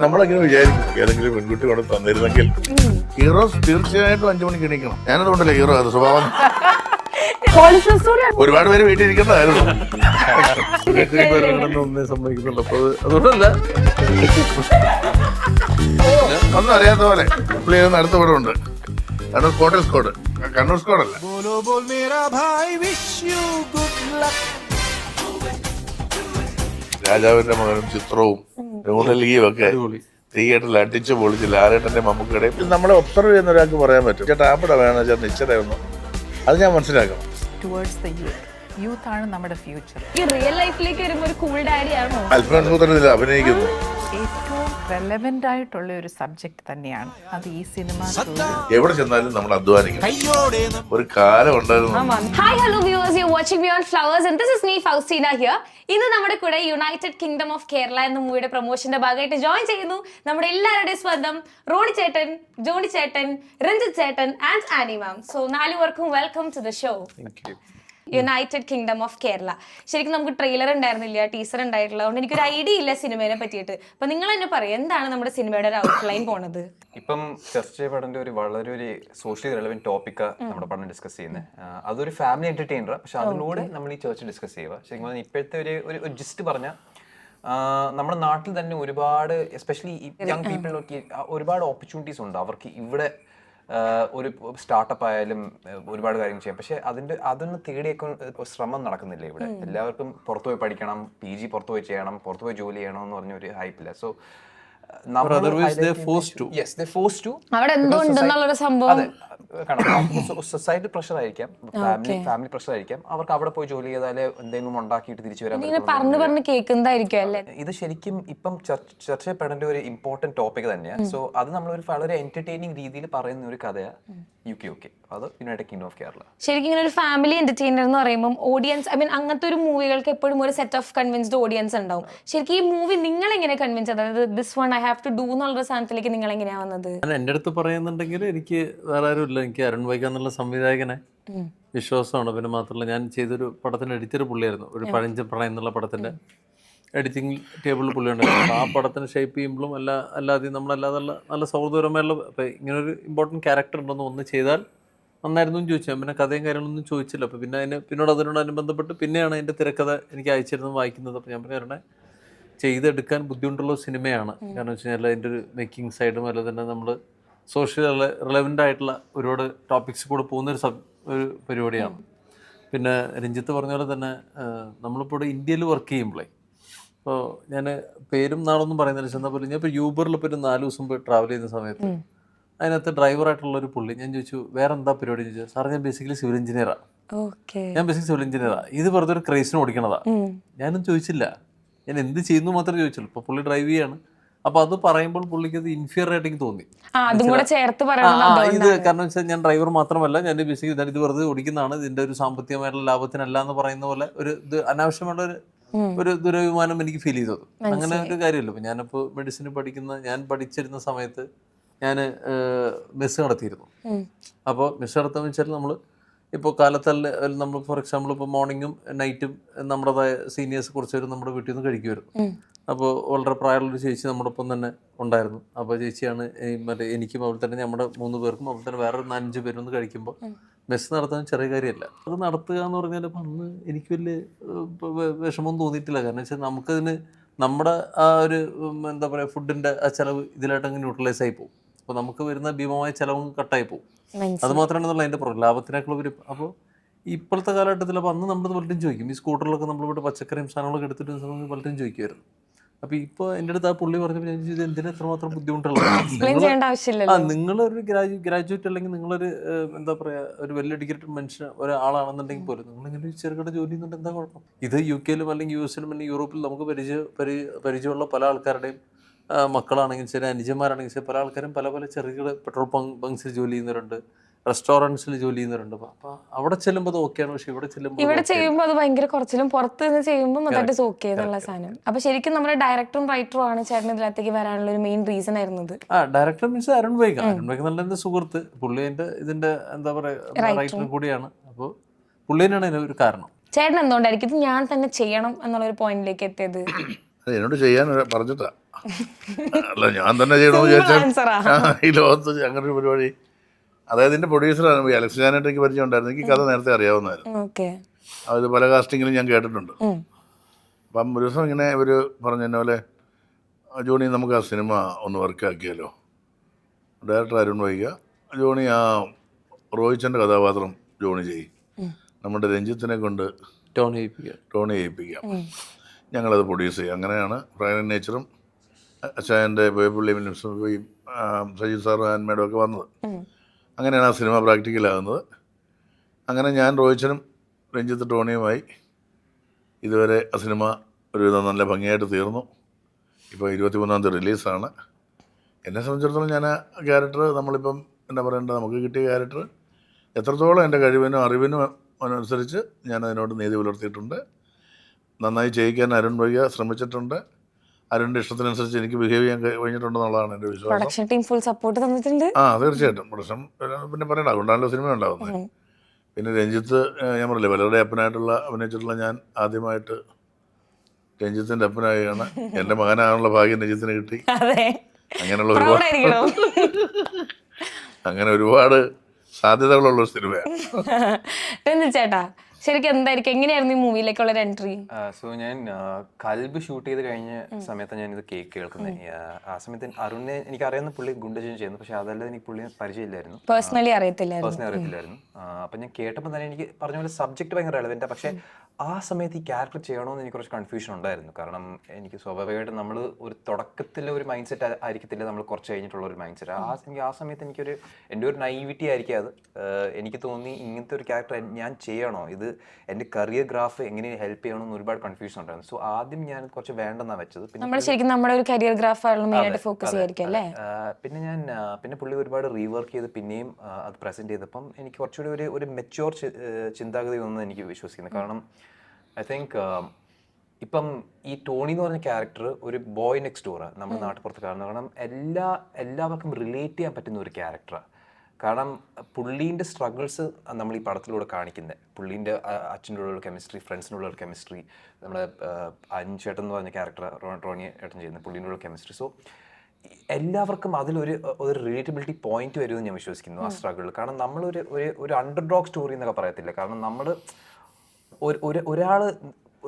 നമ്മളങ്ങനെ വിചാരിക്കും ഏതെങ്കിലും പെൺകുട്ടി കൊണ്ട് തന്നിരുന്നെങ്കിൽ. ഹീറോസ് തീർച്ചയായിട്ടും 5 മണിക്ക് എണീക്കണം. ഞാനതുകൊണ്ടല്ലേ ഹീറോ അത് സ്വഭാവം. ഒരുപാട് പേര് വീട്ടിൽ ഇരിക്കുന്നതായിരുന്നു. ഒന്നേ സമ്മതിക്കുന്നുള്ളൂ. അപ്പൊ അതുകൊണ്ടല്ല ഒന്നും അറിയാത്ത പോലെ പുള്ളി അടുത്ത പടം ഉണ്ട്. കണ്ണൂർ കോട്ടൽ സ്കോഡ്. കണ്ണൂർ സ്കോഡല്ല. രാജാവിന്റെ മകനും ചിത്രവും ന്യൂഡൽഹിയും ഒക്കെ തിയേറ്ററിൽ അടിച്ചു പൊളിച്ച് ലാലേട്ടന്റെ മമ്മൂക്കയുടെയും നമ്മളെ ഒബ്സർവ് ചെയ്യുന്ന ഒരാൾക്ക് പറയാൻ പറ്റും. ചേട്ടാ ആപ്പിട വേണം ചേട്ടൻ നിശ്ചയമായിരുന്നു. അത് ഞാൻ മനസ്സിലാക്കണം. യൂത്ത് ആണ് നമ്മുടെ ഫ്യൂച്ചർ. ഈ റിയൽ ലൈഫിലേക്ക് വരുമ്പോൾ ഒരു കൂൾ ഡാഡി ആണോ? അത്ഭുതത്തിൽ അഭിനയിക്കുന്നു. ഏറ്റവും റെലവെന്റ് ആയിട്ടുള്ള ഒരു സബ്ജക്ട് തന്നെയാണ് അത് ഈ സിനിമ. എവിടെ ചെന്നാലും നമ്മൾ അധ്വാനിക്കണം. ഒരു കാലം ഉണ്ടായിരുന്നു. Hi hello viewers, you watching beyond flowers and this is me Faustina here. ഇന്ന് നമ്മുടെ കൂടെ യുണൈറ്റഡ് കിങ്ഡം ഓഫ് കേരള എന്ന മൂവിയുടെ പ്രൊമോഷന്റെ ഭാഗമായിട്ട് ജോയിൻ ചെയ്യുന്നു നമ്മുടെ എല്ലാവരുടെയും സ്വന്തം റോണി ചേട്ടൻ, ജോണി ചേട്ടൻ, രഞ്ജിത്ത് ചേട്ടൻ ആൻഡ് ആനി മാം. സോ 4 പേർക്കും welcome to the show. United Kingdom of Kerala. ശരിക്കും നമുക്ക് ട്രെയിലർ ഉണ്ടായിരുന്നില്ല, ടീസർ ഉണ്ടായിട്ടില്ല. അതുകൊണ്ട് എനിക്കൊരു ഐഡിയ ഇല്ല സിനിമയെ പറ്റിയിട്ട്. അപ്പൊ നിങ്ങൾ തന്നെ പറയും, എന്താണ് നമ്മുടെ സിനിമയുടെ ഒരു ഔട്ട്ലൈൻ പോണത്? ഇപ്പം ചർച്ച ചെയ്യപ്പെടേണ്ട ഒരു വളരെ ഒരു സോഷ്യലി റെലവെന്റ് ടോപ്പിക്കാ നമ്മുടെ പഠനം ഡിസ്കസ് ചെയ്യുന്നത്. അതൊരു ഫാമിലി എന്റർടൈനർ, പക്ഷെ അതിലൂടെ നമ്മൾ ഈ ചർച്ച ഡിസ്കസ് ചെയ്യുക. ശരിക്കും പറഞ്ഞാൽ ഇപ്പോഴത്തെ ഒരു ജിസ്റ്റ് പറഞ്ഞാൽ നമ്മുടെ നാട്ടിൽ തന്നെ ഒരുപാട് എസ്പെഷ്യലി യങ് പീപ്പിളിനൊക്കെ ഒരുപാട് ഓപ്പർച്യൂണിറ്റീസ് ഉണ്ട്. അവർക്ക് ഇവിടെ ഒരു സ്റ്റാർട്ടപ്പ് ആയാലും ഒരുപാട് കാര്യങ്ങൾ ചെയ്യാം. പക്ഷെ അതൊന്ന് തേടിയൊക്കെ ശ്രമം നടക്കുന്നില്ല ഇവിടെ. എല്ലാവർക്കും പുറത്തുപോയി പഠിക്കണം, PG പുറത്തുപോയി ചെയ്യണം, പുറത്തുപോയി ജോലി ചെയ്യണം എന്ന് പറഞ്ഞ ഒരു ഹൈപ്പില്ല. സോ അവിടെ എന്തോ ഉണ്ടെന്നുള്ളൊരു സംഭവം. സൊസൈറ്റി പ്രഷർ ആയിരിക്കാം, ഫാമിലി പ്രഷർ ആയിരിക്കാം. അവർക്ക് അവിടെ പോയി ജോലി ചെയ്താലേ എന്തെങ്കിലും ഉണ്ടാക്കിയിട്ട് തിരിച്ചു വരാൻ പറഞ്ഞു കേൾക്കുന്നതായിരിക്കും അല്ലേ? ഇത് ശരിക്കും ഇപ്പം ചർച്ച ചെയ്യപ്പെടേണ്ട ഒരു ഇമ്പോർട്ടന്റ് ടോപ്പിക് തന്നെയാണ്. സോ അത് നമ്മളൊരു വളരെ എന്റർടൈനിങ് രീതിയിൽ പറയുന്ന ഒരു കഥയാണ് UK. അത് യുണൈറ്റഡ് കിങ്ഡം ഓഫ് കേരള. ശരിക്കും ഇങ്ങനെ ഒരു ഫാമിലി എന്റർടൈനർ എന്ന് പറയുമ്പോൾ ഓഡിയൻസ്, അങ്ങനത്തെ ഒരു മൂവികൾക്ക് എപ്പോഴും ഒരു സെറ്റ് ഓഫ് കൺവിൻസ്ഡ് ഓഡിയൻസ് ഉണ്ടാവും. ശരിക്കും ഈ മൂവി നിങ്ങൾ എങ്ങനെ കൺവിൻസ്, അതായത് this one I have to do എന്നുള്ള സാധനത്തിലേക്ക് നിങ്ങൾ എങ്ങനെയാ വന്നത്? എൻ്റെ അടുത്ത് പറയുന്നുണ്ടെങ്കിൽ എനിക്ക് വേറെ ആരും ഇല്ല. എനിക്ക് അരുൺ വൈക എന്നുള്ള സംവിധായകനെ വിശ്വാസമാണ്. പിന്നെ മാത്രമല്ല ഞാൻ ചെയ്തൊരു പടത്തിന്റെ എഡിറ്റർ പുള്ളിയായിരുന്നു. ഒരു പഴഞ്ചൻ പ്രണയം എന്നുള്ള പടത്തിന്റെ എഡിറ്റിംഗ് ടേബിളിൽ പുള്ളി ഉണ്ടായിരുന്നു. ആ പടത്തിന് ഷേപ്പ് ചെയ്യുമ്പോഴും അല്ലാതെ നമ്മളല്ലാതെ നല്ല സൗഹൃദപരമായുള്ള ഇങ്ങനൊരു ഇമ്പോർട്ടൻറ്റ് ക്യാരക്ടർ ഉണ്ടെന്ന് ഒന്ന് ചെയ്താൽ നന്നായിരുന്നു എന്ന് ചോദിച്ചു. പിന്നെ കഥയും കാര്യങ്ങളൊന്നും ചോദിച്ചില്ല. അപ്പോൾ പിന്നെ അതിനോടനുബന്ധപ്പെട്ട് പിന്നെയാണ് അതിൻ്റെ തിരക്കഥ എനിക്ക് അയച്ചിരുന്നത് വായിക്കുന്നത്. അപ്പോൾ ഞാൻ പറഞ്ഞ ചെയ്തെടുക്കാൻ ബുദ്ധിമുട്ടുള്ള സിനിമയാണ്. കാരണം വെച്ച് കഴിഞ്ഞാൽ അതിൻ്റെ ഒരു മേക്കിംഗ് സൈഡും അല്ല തന്നെ നമ്മൾ സോഷ്യൽ റിലവൻ്റ് ആയിട്ടുള്ള ഒരുപാട് ടോപ്പിക്സ് കൂടെ പോകുന്നൊരു ഒരു പരിപാടിയാണ്. പിന്നെ രഞ്ജിത്ത് പറഞ്ഞ പോലെ തന്നെ നമ്മളിപ്പോൾ ഇവിടെ ഇന്ത്യയിൽ വർക്ക് ചെയ്യുമ്പോഴേ, ഇപ്പോൾ ഞാൻ പേരും നാളൊന്നും പറയുന്നില്ല, ചെന്നാൽ പോലും ഞാൻ ഇപ്പോൾ യൂബറിൽ ഇപ്പോൾ ഒരു 4 ദിവസം പോയി ട്രാവൽ ചെയ്യുന്ന സമയത്ത് അതിനകത്ത് ഡ്രൈവറായിട്ടുള്ളൊരു പുള്ളി ഞാൻ ചോദിച്ചു വേറെ എന്താ പരിപാടി ചോദിച്ചു. സാർ ഞാൻ ബേസിക്കലി സിവിൽ എഞ്ചിനീയറാണ്. ഇത് വെറുതെ ഒരു ക്രൈസിന് ഓടിക്കണതാ. ഞാനും ചോദിച്ചില്ല, ഞാൻ എന്ത് ചെയ്യുന്നു മാത്രമേ ചോദിച്ചുള്ളൂ. ഇപ്പോൾ പുള്ളി ഡ്രൈവ് ചെയ്യാണ്. അപ്പൊ അത് പറയുമ്പോൾ പുള്ളിക്ക് അത് ഇൻഫീരിയർ ആയിട്ട് എനിക്ക് തോന്നി. ഇത് കാരണം വെച്ചാൽ ഞാൻ ഡ്രൈവർ മാത്രമല്ല, ഞാൻ ബേസിക്കലി ഇത് വെറുതെ ഓടിക്കുന്നതാണ്, ഇതിന്റെ ഒരു സാമ്പത്തികമായിട്ടുള്ള ലാഭത്തിനല്ല എന്ന് പറയുന്ന പോലെ ഒരു ഇത് അനാവശ്യമുള്ള ഒരു ദുരഭിമാനം എനിക്ക് ഫീൽ ചെയ്തത്. അങ്ങനെ ഒരു കാര്യമല്ലോ. ഇപ്പൊ ഞാനിപ്പോൾ മെഡിസിന് ഞാൻ പഠിച്ചിരുന്ന സമയത്ത് ഞാൻ മെസ്സ് നടത്തിയിരുന്നു. അപ്പോൾ മെസ്സ് നടത്താന്ന് വെച്ചാൽ നമ്മൾ ഇപ്പോൾ കാലത്തല്ല, നമ്മൾ ഫോർ എക്സാമ്പിൾ ഇപ്പോൾ മോർണിംഗും നൈറ്റും നമ്മുടേതായ സീനിയേഴ്സ് കുറച്ച് പേര് നമ്മുടെ വീട്ടിൽ നിന്ന് കഴിക്കുമായിരുന്നു. അപ്പോൾ വളരെ പ്രായമുള്ളൊരു ചേച്ചി നമ്മുടെ ഒപ്പം തന്നെ ഉണ്ടായിരുന്നു. അപ്പോൾ ചേച്ചിയാണ് എനിക്കും അവിടെ തന്നെ നമ്മുടെ 3 പേർക്കും അവിടെ തന്നെ വേറെ 4-5 പേരൊന്ന് കഴിക്കുമ്പോൾ മെസ്സ് നടത്താൻ ചെറിയ കാര്യമല്ല. അത് നടത്തുക എന്ന് പറഞ്ഞാൽ ഇപ്പം അന്ന് എനിക്ക് വലിയ വിഷമം തോന്നിയിട്ടില്ല. കാരണം വെച്ചാൽ നമുക്കതിന് നമ്മുടെ ആ ഒരു എന്താ പറയുക ഫുഡിൻ്റെ ആ ചിലവ് ഇതിലായിട്ട് അങ്ങ് ന്യൂട്രലൈസ് ആയി പോകും. അപ്പോൾ നമുക്ക് വരുന്ന ഭീമമായ ചിലവും കട്ടായി പോകും. അത് മാത്രമാണെന്നുള്ള അതിൻ്റെ പുറം ലാഭത്തിനേക്കുള്ള ഒരു. അപ്പോൾ ഇപ്പോഴത്തെ കാലഘട്ടത്തിൽ അപ്പോൾ അന്ന് നമ്മൾ പലരും ചോദിക്കും, ഈ സ്കൂട്ടറിലൊക്കെ നമ്മളിവിടെ പച്ചക്കറിയും സാധനങ്ങളൊക്കെ എടുത്തിട്ട് പലരും ചോദിക്കുമായിരുന്നു. അപ്പോൾ ഇപ്പോൾ എൻ്റെ അടുത്ത് ആ പുള്ളി പറഞ്ഞപ്പോൾ ഞാൻ ചോദിച്ചത് എന്തിനാ എത്രമാത്രം ബുദ്ധിമുട്ടുള്ളത്? നിങ്ങളൊരു ഗ്രാജുവേറ്റ് അല്ലെങ്കിൽ നിങ്ങളൊരു എന്താ പറയുക ഒരു വെൽ എഡ്യൂക്കേറ്റഡ് മനുഷ്യൻ ഒരാളാണെന്നുണ്ടെങ്കിൽ പോലും നിങ്ങളിങ്ങനെ ചെറുകിട ജോലി ചെയ്യുന്നുണ്ട്, എന്താ കുഴപ്പം? ഇത് UK-ലും അല്ലെങ്കിൽ US-ലും അല്ലെങ്കിൽ യൂറോപ്പിലും നമുക്ക് പരിചയമുള്ള പല ആൾക്കാരുടെയും മക്കളാണെങ്കിൽ ശരി, അനുജന്മാരാണെങ്കിൽ ശരി, പല ആൾക്കാരും പല ചെറുകിട പെട്രോൾ ബങ്ക്സിൽ ജോലി ചെയ്യുന്നവരുണ്ട്, റെസ്റ്റോറൻറ്റ്സിൽ ജോലി ചെയ്യുന്നവരുണ്ട്. അപ്പൊ അവിടെ ചെല്ലുമ്പോൾ അത് ഓക്കെയാണ്. പക്ഷെ ഇവിടെ ചെയ്യുമ്പോൾ അത് ഭയങ്കര കുറച്ചിലും പുറത്ത് നിന്ന് ചെയ്യുമ്പോൾ നന്നായിട്ട് ഓക്കെ എന്നുള്ള സാധനം. അപ്പൊ ശരിക്കും നമ്മുടെ ഡയറക്ടറും റൈറ്ററും ആണ് ചേട്ടൻ ഇതിനകത്തേക്ക് വരാനുള്ള ഒരു മെയിൻ റീസൺ ആയിരുന്നത്. ഡയറക്ടർ മീൻസ് അരുൺ വൈക നല്ല എൻ്റെ സുഹൃത്ത്. പുള്ളി ഇതിന്റെ എന്താ പറയുക റൈറ്ററും കൂടിയാണ്. അപ്പോൾ പുള്ളി തന്നെയാണ് അതിന് ഒരു കാരണം. ചേട്ടൻ എന്തുകൊണ്ടായിരിക്കും ഇത് ഞാൻ തന്നെ ചെയ്യണം എന്നുള്ള ഒരു പോയിന്റിലേക്ക് എത്തിയത്? അത് എന്നോട് ചെയ്യാൻ പറഞ്ഞിട്ടാ. അല്ല ഞാൻ തന്നെ ചെയ്യണമെന്ന് വിചാരിച്ചാൽ ഈ ലോകത്ത് അങ്ങനെ ഒരു പരിപാടി. അതായത് എൻ്റെ പ്രൊഡ്യൂസറാണ് അലക്സ് ജാനായിട്ട് എനിക്ക് പരിചയം ഉണ്ടായിരുന്നു. എനിക്ക് കഥ നേരത്തെ അറിയാവുന്നതായിരുന്നു. അത് പല കാസ്റ്റിങ്ങിലും ഞാൻ കേട്ടിട്ടുണ്ട്. അപ്പം ഒരു ദിവസം ഇങ്ങനെ ഇവർ പറഞ്ഞു എന്നെ പോലെ, ജോണി നമുക്ക് ആ സിനിമ ഒന്ന് വർക്കാക്കിയാലോ. ഡയറക്ടർ അരുൺ വൈക, ജോണി ആ റോഹിച്ചൻ്റെ കഥാപാത്രം ജോണി ചെയ്യും, നമ്മുടെ രഞ്ജിത്തിനെ കൊണ്ട് ടോണി ചെയ്യിപ്പിക്കാം, ഞങ്ങളത് പ്രൊഡ്യൂസ് ചെയ്യും. അങ്ങനെയാണ് പ്രൈം നേച്ചറും അച്ചായൻ്റെ പേപ്പുള്ളി ഫിലിംസും സജീവ് സാറും ഹാൻഡ്മേഡും ഒക്കെ വന്നത്. അങ്ങനെയാണ് ആ സിനിമ പ്രാക്ടിക്കലാകുന്നത്. അങ്ങനെ ഞാൻ റോഹിച്ചനും രഞ്ജിത്ത് ടോണിയുമായി ഇതുവരെ ആ സിനിമ ഒരുവിധം നല്ല ഭംഗിയായിട്ട് തീർന്നു. ഇപ്പോൾ 23-ാം തീയതി റിലീസാണ്. എന്നെ സംബന്ധിച്ചിടത്തോളം ഞാൻ ആ ക്യാരക്ടർ, നമ്മളിപ്പം എന്താ പറയേണ്ടത്, നമുക്ക് കിട്ടിയ ക്യാരക്ടർ എത്രത്തോളം എൻ്റെ കഴിവിനും അറിവിനും അനുസരിച്ച് ഞാൻ അതിനോട് നീതി പുലർത്തിയിട്ടുണ്ട്. നന്നായി ചെയ്യിക്കാൻ അരുൺ വൈക ശ്രമിച്ചിട്ടുണ്ട്. അരുണിൻ്റെ ഇഷ്ടത്തിനനുസരിച്ച് എനിക്ക് ബിഹേവ് ചെയ്യാൻ കഴിഞ്ഞിട്ടുണ്ടെന്നുള്ളതാണ് എൻ്റെ വിശ്വാസം. പ്രൊഡക്ഷൻ ടീം ഫുൾ സപ്പോർട്ട് തന്നിട്ടുണ്ട്. തീർച്ചയായിട്ടും പ്രൊഡക്ഷൻ പിന്നെ പറയണ്ട, അതുകൊണ്ടാണല്ലോ സിനിമ ഉണ്ടാകുന്നത്. പിന്നെ രഞ്ജിത്ത്, ഞാൻ പറഞ്ഞില്ലേ പലരുടെ അപ്പനായിട്ടുള്ള അഭിനയിച്ചിട്ടുള്ള ഞാൻ ആദ്യമായിട്ട് രഞ്ജിത്തിൻ്റെ അപ്പനായാണ്. എൻ്റെ മകനാണുള്ള ഭാഗ്യം രഞ്ജിത്തിന് കിട്ടി. അങ്ങനെയുള്ള ഒരുപാട് സാധ്യതകളുള്ള ഒരു സിനിമയാണ്. ചേട്ടാ ശരിക്കും എന്തായിരിക്കും, എങ്ങനെയായിരുന്നു ഈ മൂവിയിലേക്കുള്ള ഒരു എൻട്രി? സോ ഞാൻ കൽബ് ഷൂട്ട് ചെയ്ത് കഴിഞ്ഞ സമയത്ത് ഞാൻ ഇത് കേൾക്കുന്നത്. ആ സമയത്ത് അരുണിനെ എനിക്ക് അറിയുന്ന പുള്ളി ഗുണ്ടജൻ ചെയ്യുന്നു, പക്ഷെ അതല്ലാതെ എനിക്ക് പുള്ളിയെ പരിചയമില്ലായിരുന്നു, പേഴ്സണലി അറിയത്തില്ലായിരുന്നു. അപ്പം ഞാൻ കേട്ടപ്പോൾ തന്നെ എനിക്ക് പറഞ്ഞ പോലെ സബ്ജക്ട് ഭയങ്കര റെലവെൻറ്റാണ്. പക്ഷേ ആ സമയത്ത് ഈ ക്യാരക്ടർ ചെയ്യണമെന്ന് എനിക്ക് കുറച്ച് കൺഫ്യൂഷൻ ഉണ്ടായിരുന്നു. കാരണം എനിക്ക് സ്വാഭാവികമായിട്ട് നമ്മൾ ഒരു തുടക്കത്തിലെ ഒരു മൈൻഡ് സെറ്റ് ആയിരിക്കത്തില്ല, നമ്മൾ കുറച്ച് കഴിഞ്ഞിട്ടുള്ള ഒരു മൈൻഡ് സെറ്റ്. എനിക്ക് ആ സമയത്ത് എനിക്കൊരു എൻ്റെ ഒരു നൈവിറ്റി ആയിരിക്കും അത്. എനിക്ക് തോന്നി ഇങ്ങനത്തെ ഒരു ക്യാരക്ടർ ഞാൻ ചെയ്യണോ, ഇത് എൻ്റെ കരിയർ ഗ്രാഫ് എങ്ങനെ ഹെൽപ്പ് ചെയ്യണമെന്ന് ഒരുപാട് കൺഫ്യൂഷൻ ഉണ്ടായിരുന്നു. സോ ആദ്യം ഞാൻ കുറച്ച് വേണ്ടെന്നാണ് വെച്ചത്. പിന്നെ പുള്ളി ഒരുപാട് റീവർക്ക് ചെയ്ത് പിന്നെയും അത് പ്രസന്റ് ചെയ്തപ്പം എനിക്ക് കുറച്ചുകൂടി ഒരു മെച്യൂർ ചിന്താഗതി ഒന്നും എനിക്ക് വിശ്വസിക്കുന്നത്. കാരണം ഐ തിങ്ക് ഇപ്പം ഈ ടോണി എന്ന് പറഞ്ഞ ക്യാരക്ടർ ഒരു ബോയ് നെക്സ്റ്റ് ഡോറാണ് നമ്മുടെ നാട്ടുപുറത്ത് കാണുന്നത്. കാരണം എല്ലാവർക്കും റിലേറ്റ് ചെയ്യാൻ പറ്റുന്ന ഒരു ക്യാരക്ടറാണ്. കാരണം പുള്ളീൻ്റെ സ്ട്രഗിൾസ് നമ്മൾ ഈ പടത്തിലൂടെ കാണിക്കുന്നത്, പുള്ളീൻ്റെ അച്ഛൻ്റെ ഉള്ള കെമിസ്ട്രി, ഫ്രണ്ട്സിനുള്ള കെമിസ്ട്രി, നമ്മുടെ അഞ്ചേട്ടൻ എന്ന് പറഞ്ഞ ക്യാരക്ടർ റോണി ഏട്ടൻ ചെയ്യുന്നത്, പുള്ളീൻ്റെ ഉള്ള കെമിസ്ട്രി. സോ എല്ലാവർക്കും അതിലൊരു റിലേറ്റബിലിറ്റി പോയിന്റ് വരുമെന്ന് ഞാൻ വിശ്വസിക്കുന്നു ആ സ്ട്രഗിളിൽ. കാരണം നമ്മളൊരു ഒരു അണ്ടർഡോഗ് സ്റ്റോറി എന്നൊക്കെ പറയത്തില്ല. കാരണം നമ്മൾ ഒരാൾ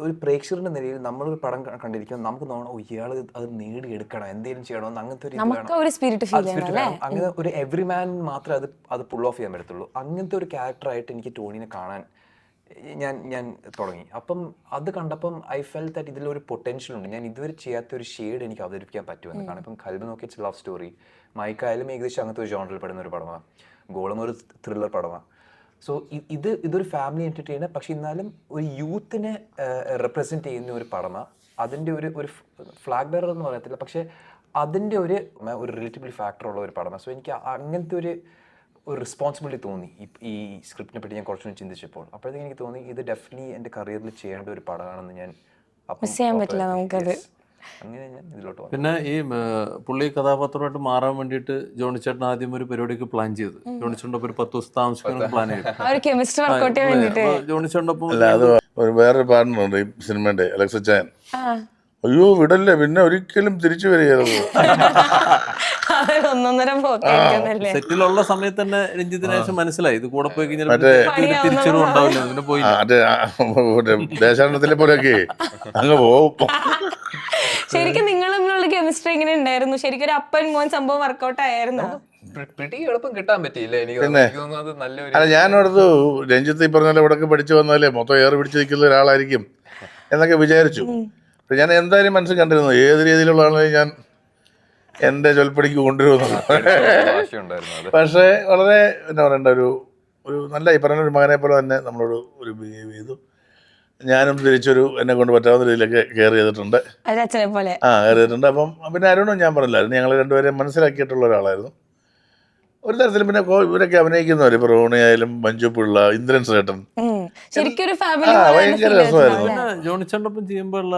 ഒരു പ്രേക്ഷകരുടെ നിലയിൽ നമ്മളൊരു പടം കണ്ടിരിക്കുമ്പോൾ നമുക്ക് തോന്നണം, ഇയാൾ അത് നേടിയെടുക്കണം, എന്തെങ്കിലും ചെയ്യണമെന്ന്, അങ്ങനത്തെ ഒരു അങ്ങനെ ഒരു എവറി മാൻ മാത്രമേ അത് പുൾ ഓഫ് ചെയ്യാൻ പറ്റത്തുള്ളൂ. അങ്ങനത്തെ ഒരു ക്യാരക്ടറായിട്ട് എനിക്ക് ടോണിനെ കാണാൻ ഞാൻ തുടങ്ങി. അപ്പം അത് കണ്ടപ്പം ഐ ഫെൽ ദാറ്റ് ഇതിലൊരു പൊട്ടൻഷ്യൽ ഉണ്ട്, ഞാൻ ഇതുവരെ ചെയ്യാത്ത ഒരു ഷെയ്ഡ് എനിക്ക് അവതരിപ്പിക്കാൻ പറ്റുമെന്ന്. കാരണം ഇപ്പം കൽബ് നോക്കി ഇറ്റ്സ് ലവ് സ്റ്റോറി, മൈക്കായാലും ഏകദേശം അങ്ങനത്തെ ഒരു ജോണറിൽ പെടുന്ന ഒരു പടമാണ്, ഗോളം ഒരു ത്രില്ലർ പടമാണ്. സോ ഇതൊരു ഫാമിലി എൻ്റർടൈനർ, പക്ഷെ എന്നാലും ഒരു യൂത്തിനെ റെപ്രസെൻറ്റ് ചെയ്യുന്ന ഒരു പടമാണ്. അതിൻ്റെ ഒരു ഫ്ലാഗ് ബെയറർ എന്ന് പറയത്തില്ല, പക്ഷേ അതിൻ്റെ ഒരു റിലേറ്റബിൾ ഫാക്ടർ ഉള്ള ഒരു പടമാണ്. സോ എനിക്ക് അങ്ങനത്തെ ഒരു റെസ്പോൺസിബിലിറ്റി തോന്നി ഈ സ്ക്രിപ്റ്റിനെ പറ്റി ഞാൻ കുറച്ചുകൂടി ചിന്തിച്ചപ്പോൾ. അപ്പോഴത്തേക്ക് എനിക്ക് തോന്നി ഇത് ഡെഫിനറ്റ്ലി എൻ്റെ കരിയറിൽ ചെയ്യേണ്ട ഒരു പടമാണെന്ന് ഞാൻ അങ്ങനെ ഞാൻ ഇതിലോട്ട് വന്നു. പിന്നെ ഈ പുള്ളി കഥാപാത്രമായിട്ട് മാറാൻ വേണ്ടിയിട്ട് ജോണി ചേട്ടൻ ആദ്യം ഒരു പരിപാടിക്ക് പ്ലാൻ ചെയ്തു. ജോണി ചേട്ടൻ്റെ ഒരു 10 ദിവസം താമസിക്കാൻ പ്ലാൻ ചെയ്തു. ജോണി ചേട്ടൻ്റെ വേറൊരു പാർട്ണറുണ്ട് ഈ സിനിമയുടെ, അലക്സ് ചായൻ. അയ്യോ വിടല്ലേ, പിന്നെ ഒരിക്കലും തിരിച്ചു വരികയായിരുന്നു. സെറ്റിലുള്ള സമയത്ത് തന്നെ രഞ്ജിത്തിന് ശേഷം മനസ്സിലായി ഇത് കൂടെ പോയി കഴിഞ്ഞാൽ തിരിച്ചറിവ് ഉണ്ടാവില്ല, പിന്നെ പോയി ദേശാടനത്തിലെ പോലെയൊക്കെ അങ്ങ് പോകും. ശരിക്കും നിങ്ങൾ തമ്മിലുള്ള കെമിസ്ട്രി എങ്ങനെ ഉണ്ടായിരുന്നു? ശരിക്കും ഒരു അപ്പൻ മോൻ സംഭവം വർക്കൗട്ട് ആയിരുന്നു? എളുപ്പം കിട്ടാൻ പറ്റിയില്ല എനിക്ക്. അല്ല ഞാനോടത്ത് രഞ്ജിത്ത് ഈ പറഞ്ഞാൽ ഇവിടൊക്കെ പഠിച്ചു വന്നാലേ മൊത്തം ഏറെ പിടിച്ചു നിൽക്കുന്ന ഒരാളായിരിക്കും എന്നൊക്കെ വിചാരിച്ചു. ഞാൻ എന്തായാലും മനസ്സിൽ കണ്ടിരുന്നു ഏത് രീതിയിലുള്ള ആളെയും ഞാൻ എൻ്റെ ചൊൽപ്പടിക്ക് കൊണ്ടുവരുന്നു. പക്ഷേ വളരെ എന്താ പറയണ്ട, ഒരു നല്ല ഈ പറഞ്ഞ ഒരു മകനെ പോലെ തന്നെ നമ്മളോട് ഒരു ബിഹേവ് ചെയ്തു. ഞാനും തിരിച്ചൊരു എന്നെ കൊണ്ട് പറ്റാവുന്ന രീതിയിലൊക്കെ കെയർ ചെയ്തിട്ടുണ്ട്. കെയർ ചെയ്തിട്ടുണ്ട്. അപ്പം പിന്നെ അരുണും ഞാൻ പറഞ്ഞില്ലായിരുന്നു, ഞങ്ങൾ രണ്ടുപേരെയും മനസ്സിലാക്കിയിട്ടുള്ള ഒരാളായിരുന്നു ഒരു തരത്തിൽ. പിന്നെ ഇവരൊക്കെ അഭിനയിക്കുന്നവർ, ഇപ്പോൾ റോണി ആയാലും മഞ്ജു പിള്ള, ഇന്ദ്രൻ ചേട്ടൻ, ഭയങ്കര രസമായിരുന്നു. ജോണിച്ചേട്ടൊപ്പം ചെയ്യുമ്പോഴുള്ള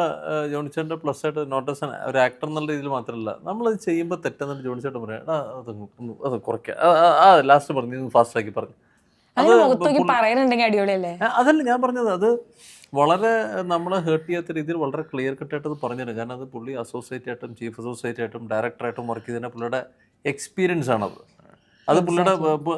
ജോണിച്ചേട്ടൻ്റെ പ്ലസ് ആയിട്ട് നോട്ടീസ് ഒരു ആക്ടർ എന്നുള്ള രീതിയിൽ മാത്രമല്ല, നമ്മളത് ചെയ്യുമ്പോൾ തെറ്റെന്നിട്ട് ജോണിച്ചേട്ടൻ പറയാം, അത് കുറയ്ക്കുക, ലാസ്റ്റ് പറഞ്ഞു ഫാസ്റ്റ് ആക്കി പറഞ്ഞു. അതല്ല ഞാൻ പറഞ്ഞത്, അത് വളരെ നമ്മളെ ഹേർട്ട് ചെയ്യാത്ത രീതിയിൽ വളരെ ക്ലിയർ കട്ടായിട്ട് അത് പറഞ്ഞിരുന്നു. കാരണം അത് പുള്ളി അസോസിയേറ്റ് ആയിട്ടും ചീഫ് അസോസിയേറ്റ് ആയിട്ടും ഡയറക്ടറായിട്ടും വർക്ക് ചെയ്തതിന് പുള്ളിയുടെ എക്സ്പീരിയൻസ് ആണത്. അത് പുള്ളിയുടെ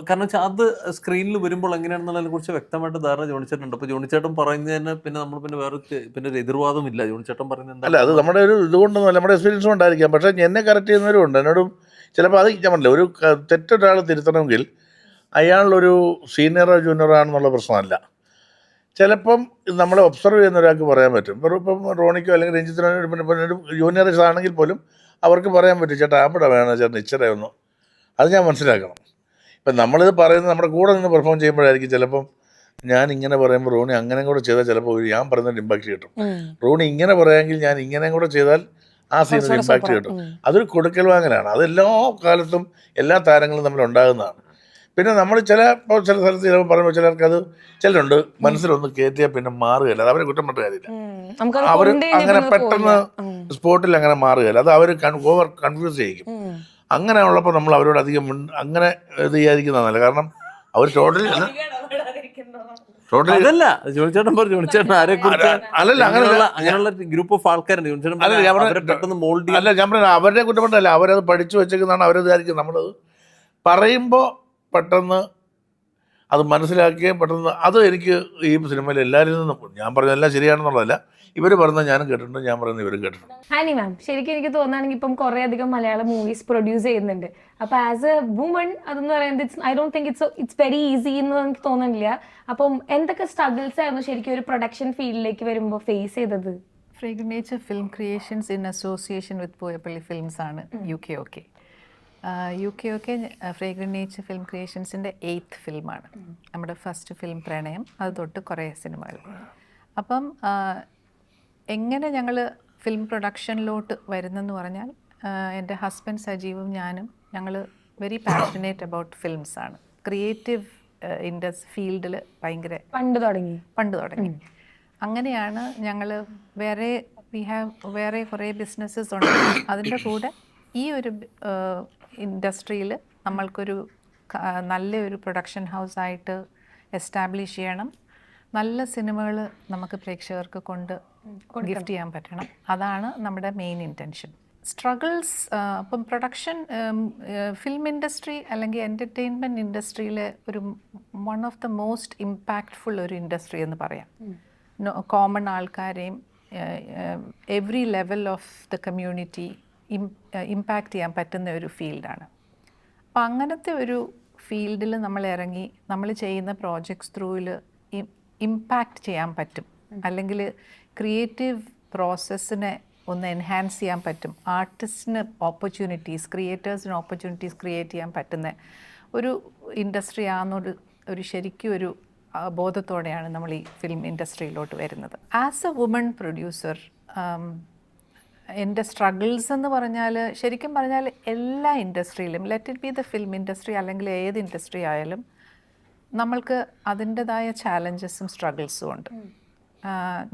കാരണം വെച്ചാൽ അത് സ്ക്രീനിൽ വരുമ്പോൾ എങ്ങനെയാണെന്നുള്ളതിനെ കുറിച്ച് വ്യക്തമായിട്ട് ധാരണ ജോണിച്ചേട്ടുണ്ട്. അപ്പോൾ ജോണിച്ചേട്ടൻ പറയുന്നതിന് പിന്നെ നമ്മൾ പിന്നെ വേറെ പിന്നെ ഒരു എതിർവാദം ഇല്ല. ജോണിച്ചേട്ടൻ പറയുന്നത് അല്ല, അത് നമ്മുടെ ഒരു ഇതുകൊണ്ടൊന്നും നമ്മുടെ എക്സ്പീരിയൻസ് കൊണ്ടായിരിക്കാം. പക്ഷേ എന്നെ കറക്റ്റ് ചെയ്യുന്നവരും ഉണ്ട്. എന്നോടും ചിലപ്പോൾ അത് ഞാൻ പറഞ്ഞില്ല, ഒരു തെറ്റൊരാൾ തിരുത്തണമെങ്കിൽ അയാളൊരു സീനിയറോ ജൂനിയറോ ആണെന്നുള്ള പ്രശ്നമല്ല. ചിലപ്പം നമ്മളെ ഒബ്സർവ് ചെയ്യുന്ന ഒരാൾക്ക് പറയാൻ പറ്റും. ഇപ്പം റോണിക്കോ അല്ലെങ്കിൽ രഞ്ജിത്തിനോ പിന്നെ ഒരു ജൂനിയർസ് ആണെങ്കിൽ പോലും അവർക്ക് പറയാൻ പറ്റും, ചേട്ടാ അവിടെ വേണം ചേട്ടൻ ഇച്ചിരി ഒന്ന്. അത് ഞാൻ മനസ്സിലാക്കണം. ഇപ്പം നമ്മളിത് പറയുന്നത് നമ്മുടെ കൂടെ നിന്ന് പെർഫോം ചെയ്യുമ്പോഴായിരിക്കും ചിലപ്പം ഞാൻ ഇങ്ങനെ പറയുമ്പോൾ റോണി അങ്ങനെ കൂടെ ചെയ്താൽ ചിലപ്പോൾ ഞാൻ പറയുന്നൊരു ഇമ്പാക്റ്റ് കിട്ടും. റോണി ഇങ്ങനെ പറയാമെങ്കിൽ ഞാൻ ഇങ്ങനെ കൂടെ ചെയ്താൽ ആ സീനൊരു ഇമ്പാക്റ്റ് കിട്ടും. അതൊരു കൊടുക്കൽ വാങ്ങലാണ്. അത് എല്ലാ കാലത്തും എല്ലാ താരങ്ങളും തമ്മിൽ ഉണ്ടാകുന്നതാണ്. പിന്നെ നമ്മൾ ചില സ്ഥലത്ത് ചിലപ്പോൾ പറയുമ്പോൾ ചിലർക്കത് ചിലരുണ്ട് മനസ്സിലൊന്ന് കയറ്റിയാൽ പിന്നെ മാറുകയില്ല. അത് അവരെ കുറ്റം പറഞ്ഞ കാര്യമില്ല. അവർ അങ്ങനെ പെട്ടെന്ന് സ്പോട്ടിൽ അങ്ങനെ മാറുകയില്ല. അത് അവർ ഓവർ കൺഫ്യൂസ് ചെയ്യിക്കും. അങ്ങനെ ഉള്ളപ്പോൾ നമ്മൾ അവരോട് അധികം അങ്ങനെ ഇത് ചെയ്യാതിരിക്കുന്നതല്ല. കാരണം അവർ ടോട്ടലി അതല്ല ജോണിച്ചേട്ടൻ പറഞ്ഞു. ജോണിച്ചേട്ടൻ ആരെ കുറിച്ച് അല്ലല്ല അങ്ങനെയുള്ള ഗ്രൂപ്പ് ഓഫ് ആൾക്കാരുണ്ട്. ജോണിച്ചേട്ടൻ പെട്ടെന്ന് മോൾഡ് അല്ല, ഞാൻ പറഞ്ഞ അവരുടെ കുറ്റപ്പെട്ടല്ല. അവരത് പഠിച്ചു വെച്ചേക്കുന്നതാണ്. അവരതായിരിക്കും നമ്മളത് പറയുമ്പോൾ പെട്ടെന്ന് അത് മനസ്സിലാക്കുകയും പെട്ടെന്ന് അത് എനിക്ക് ഈ സിനിമയിൽ എല്ലാവരിൽ നിന്നും ഞാൻ പറഞ്ഞതെല്ലാം ശരിയാണെന്നുള്ളതല്ല, ഇവർ പറയുന്നത് ഞാനും കേട്ടിട്ടുണ്ട്, ഞാൻ പറയുന്നത് ഇവരും കേട്ടിട്ടുണ്ട്. ആനി മാം, ശരിക്കും എനിക്ക് തോന്നുകയാണെങ്കിൽ ഇപ്പം കുറേ അധികം മലയാളം മൂവീസ് പ്രൊഡ്യൂസ് ചെയ്യുന്നുണ്ട്. അപ്പോൾ ആസ് എ വുമൺ അതെന്ന് പറയുന്നത് I don't think it's very easy എന്ന് എനിക്ക് തോന്നുന്നില്ല. അപ്പം എന്തൊക്കെ സ്ട്രഗിൾസ് ആയിരുന്നു ശരിക്കും ഒരു പ്രൊഡക്ഷൻ ഫീൽഡിലേക്ക് വരുമ്പോൾ ഫേസ് ചെയ്തത്? Fragrant Nature film creations in association with Poyappally films ആണ് UK. UK ഫ്രേഗ്രനേച്ചർ ഫിലിം ക്രിയേഷൻസിൻ്റെ 8th ഫിലിമാണ്. നമ്മുടെ ഫസ്റ്റ് ഫിലിം പ്രണയം, അത് തൊട്ട് കുറേ സിനിമകൾ. അപ്പം എങ്ങനെ ഞങ്ങൾ ഫിലിം പ്രൊഡക്ഷനിലോട്ട് വരുന്നെന്ന് പറഞ്ഞാൽ എൻ്റെ ഹസ്ബൻഡ് സജീവും ഞാനും ഞങ്ങൾ വെരി പാഷനേറ്റ് അബൌട്ട് ഫിലിംസാണ്. ക്രിയേറ്റീവ് ഫീൽഡിൽ ഭയങ്കര പണ്ട് തുടങ്ങി. അങ്ങനെയാണ് ഞങ്ങൾ വേറെ കുറേ ബിസിനസ്സസ് ഉണ്ട്. അതിൻ്റെ കൂടെ ഈ ഒരു ഇൻഡസ്ട്രിയിൽ നമ്മൾക്കൊരു നല്ലൊരു പ്രൊഡക്ഷൻ ഹൗസായിട്ട് എസ്റ്റാബ്ലിഷ് ചെയ്യണം. നല്ല സിനിമകൾ നമുക്ക് പ്രേക്ഷകർക്ക് ഗിഫ്റ്റ് ചെയ്യാൻ പറ്റണം. അതാണ് നമ്മുടെ മെയിൻ ഇൻറ്റൻഷൻ. സ്ട്രഗിൾസ് അപ്പം പ്രൊഡക്ഷൻ ഫിലിം ഇൻഡസ്ട്രി അല്ലെങ്കിൽ എൻ്റർടൈൻമെൻറ്റ് ഇൻഡസ്ട്രിയിലെ ഒരു one of the most impactful ഒരു ഇൻഡസ്ട്രി എന്ന് പറയാം. കോമൺ ആൾക്കാരെയും every level of the community impact ചെയ്യാൻ പറ്റുന്ന ഒരു ഫീൽഡാണ്. അപ്പം അങ്ങനത്തെ ഒരു ഫീൽഡിൽ നമ്മൾ ഇറങ്ങി നമ്മൾ ചെയ്യുന്ന പ്രോജക്ട്സ് ത്രൂവിൽ ഇമ്പാക്റ്റ് ചെയ്യാൻ പറ്റും, അല്ലെങ്കിൽ ക്രിയേറ്റീവ് പ്രോസസ്സിനെ ഒന്ന് എൻഹാൻസ് ചെയ്യാൻ പറ്റും, ആർട്ടിസ്റ്റിന് ഓപ്പർച്യൂണിറ്റീസ്, ക്രിയേറ്റേഴ്സിന് ഓപ്പർച്യൂണിറ്റീസ് ക്രിയേറ്റ് ചെയ്യാൻ പറ്റുന്ന ഒരു ഇൻഡസ്ട്രി ആണെന്നൊരു ശരിക്കും ഒരു ബോധത്തോടെയാണ് നമ്മൾ ഈ ഫിലിം ഇൻഡസ്ട്രിയിലോട്ട് വരുന്നത്. ആസ് എ വുമൺ പ്രൊഡ്യൂസർ എൻ്റെ സ്ട്രഗിൾസ് എന്ന് പറഞ്ഞാൽ ശരിക്കും പറഞ്ഞാൽ എല്ലാ ഇൻഡസ്ട്രിയിലും, let it be the film industry അല്ലെങ്കിൽ ഏത് ഇൻഡസ്ട്രി ആയാലും നമ്മൾക്ക് അതിൻ്റെതായ ചാലഞ്ചസും സ്ട്രഗിൾസും ഉണ്ട്.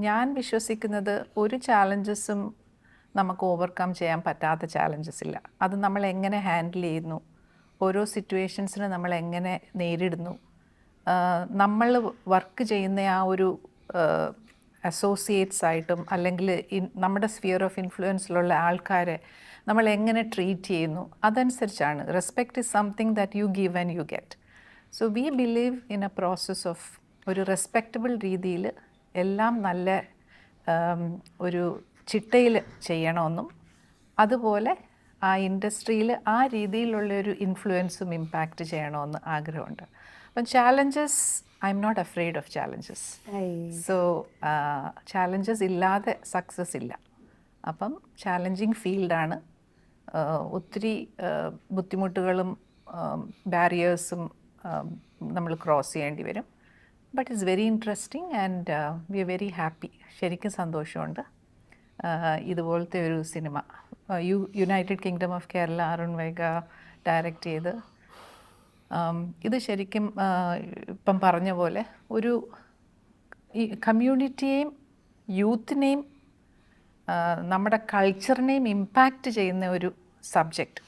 ഞാൻ വിശ്വസിക്കുന്നത് ഒരു ചാലഞ്ചസും നമുക്ക് ഓവർകം ചെയ്യാൻ പറ്റാത്ത ചാലഞ്ചസ് ഇല്ല. അത് നമ്മൾ എങ്ങനെ ഹാൻഡിൽ ചെയ്യുന്നു, ഓരോ സിറ്റുവേഷൻസിന് നമ്മൾ എങ്ങനെ നേരിടുന്നു, നമ്മൾ വർക്ക് ചെയ്യുന്ന ആ ഒരു അസോസിയേറ്റ്സ് ആയിട്ടും അല്ലെങ്കിൽ നമ്മുടെ സ്ഫിയർ ഓഫ് ഇൻഫ്ലുവൻസിലുള്ള ആൾക്കാരെ നമ്മൾ എങ്ങനെ ട്രീറ്റ് ചെയ്യുന്നു, അതനുസരിച്ചാണ്. Respect is something that you give and you get. So we believe in A process of ഒരു റെസ്പെക്റ്റബിൾ രീതിയിൽ എല്ലാം നല്ല ഒരു ചിട്ടയിൽ ചെയ്യണമെന്നും അതുപോലെ ആ ഇൻഡസ്ട്രിയിൽ ആ രീതിയിലുള്ളൊരു ഇൻഫ്ലുവൻസും ഇമ്പാക്റ്റ് ചെയ്യണമെന്ന് ആഗ്രഹമുണ്ട്. അപ്പം challenges, I'm not afraid of challenges. So challenges ഇല്ലാതെ സക്സസ് ഇല്ല. അപ്പം ചാലഞ്ചിങ് ഫീൽഡാണ്. ഒത്തിരി ബുദ്ധിമുട്ടുകളും ബാരിയേഴ്സും നമ്മൾ ക്രോസ് ചെയ്യേണ്ടി വരും. But it's very interesting and we are very happy. ശരിക്കും സന്തോഷമുണ്ട് ഇതുപോലത്തെ ഒരു cinema United Kingdom of Kerala Arun Vaiga direct ചെയ്ത് ഇത് ശരിക്കും ഇപ്പം പറഞ്ഞ പോലെ ഒരു ഈ കമ്മ്യൂണിറ്റിയെയും യൂത്തിനെയും നമ്മുടെ കൾച്ചറിനെയും ഇമ്പാക്റ്റ് ചെയ്യുന്ന ഒരു സബ്ജക്റ്റ്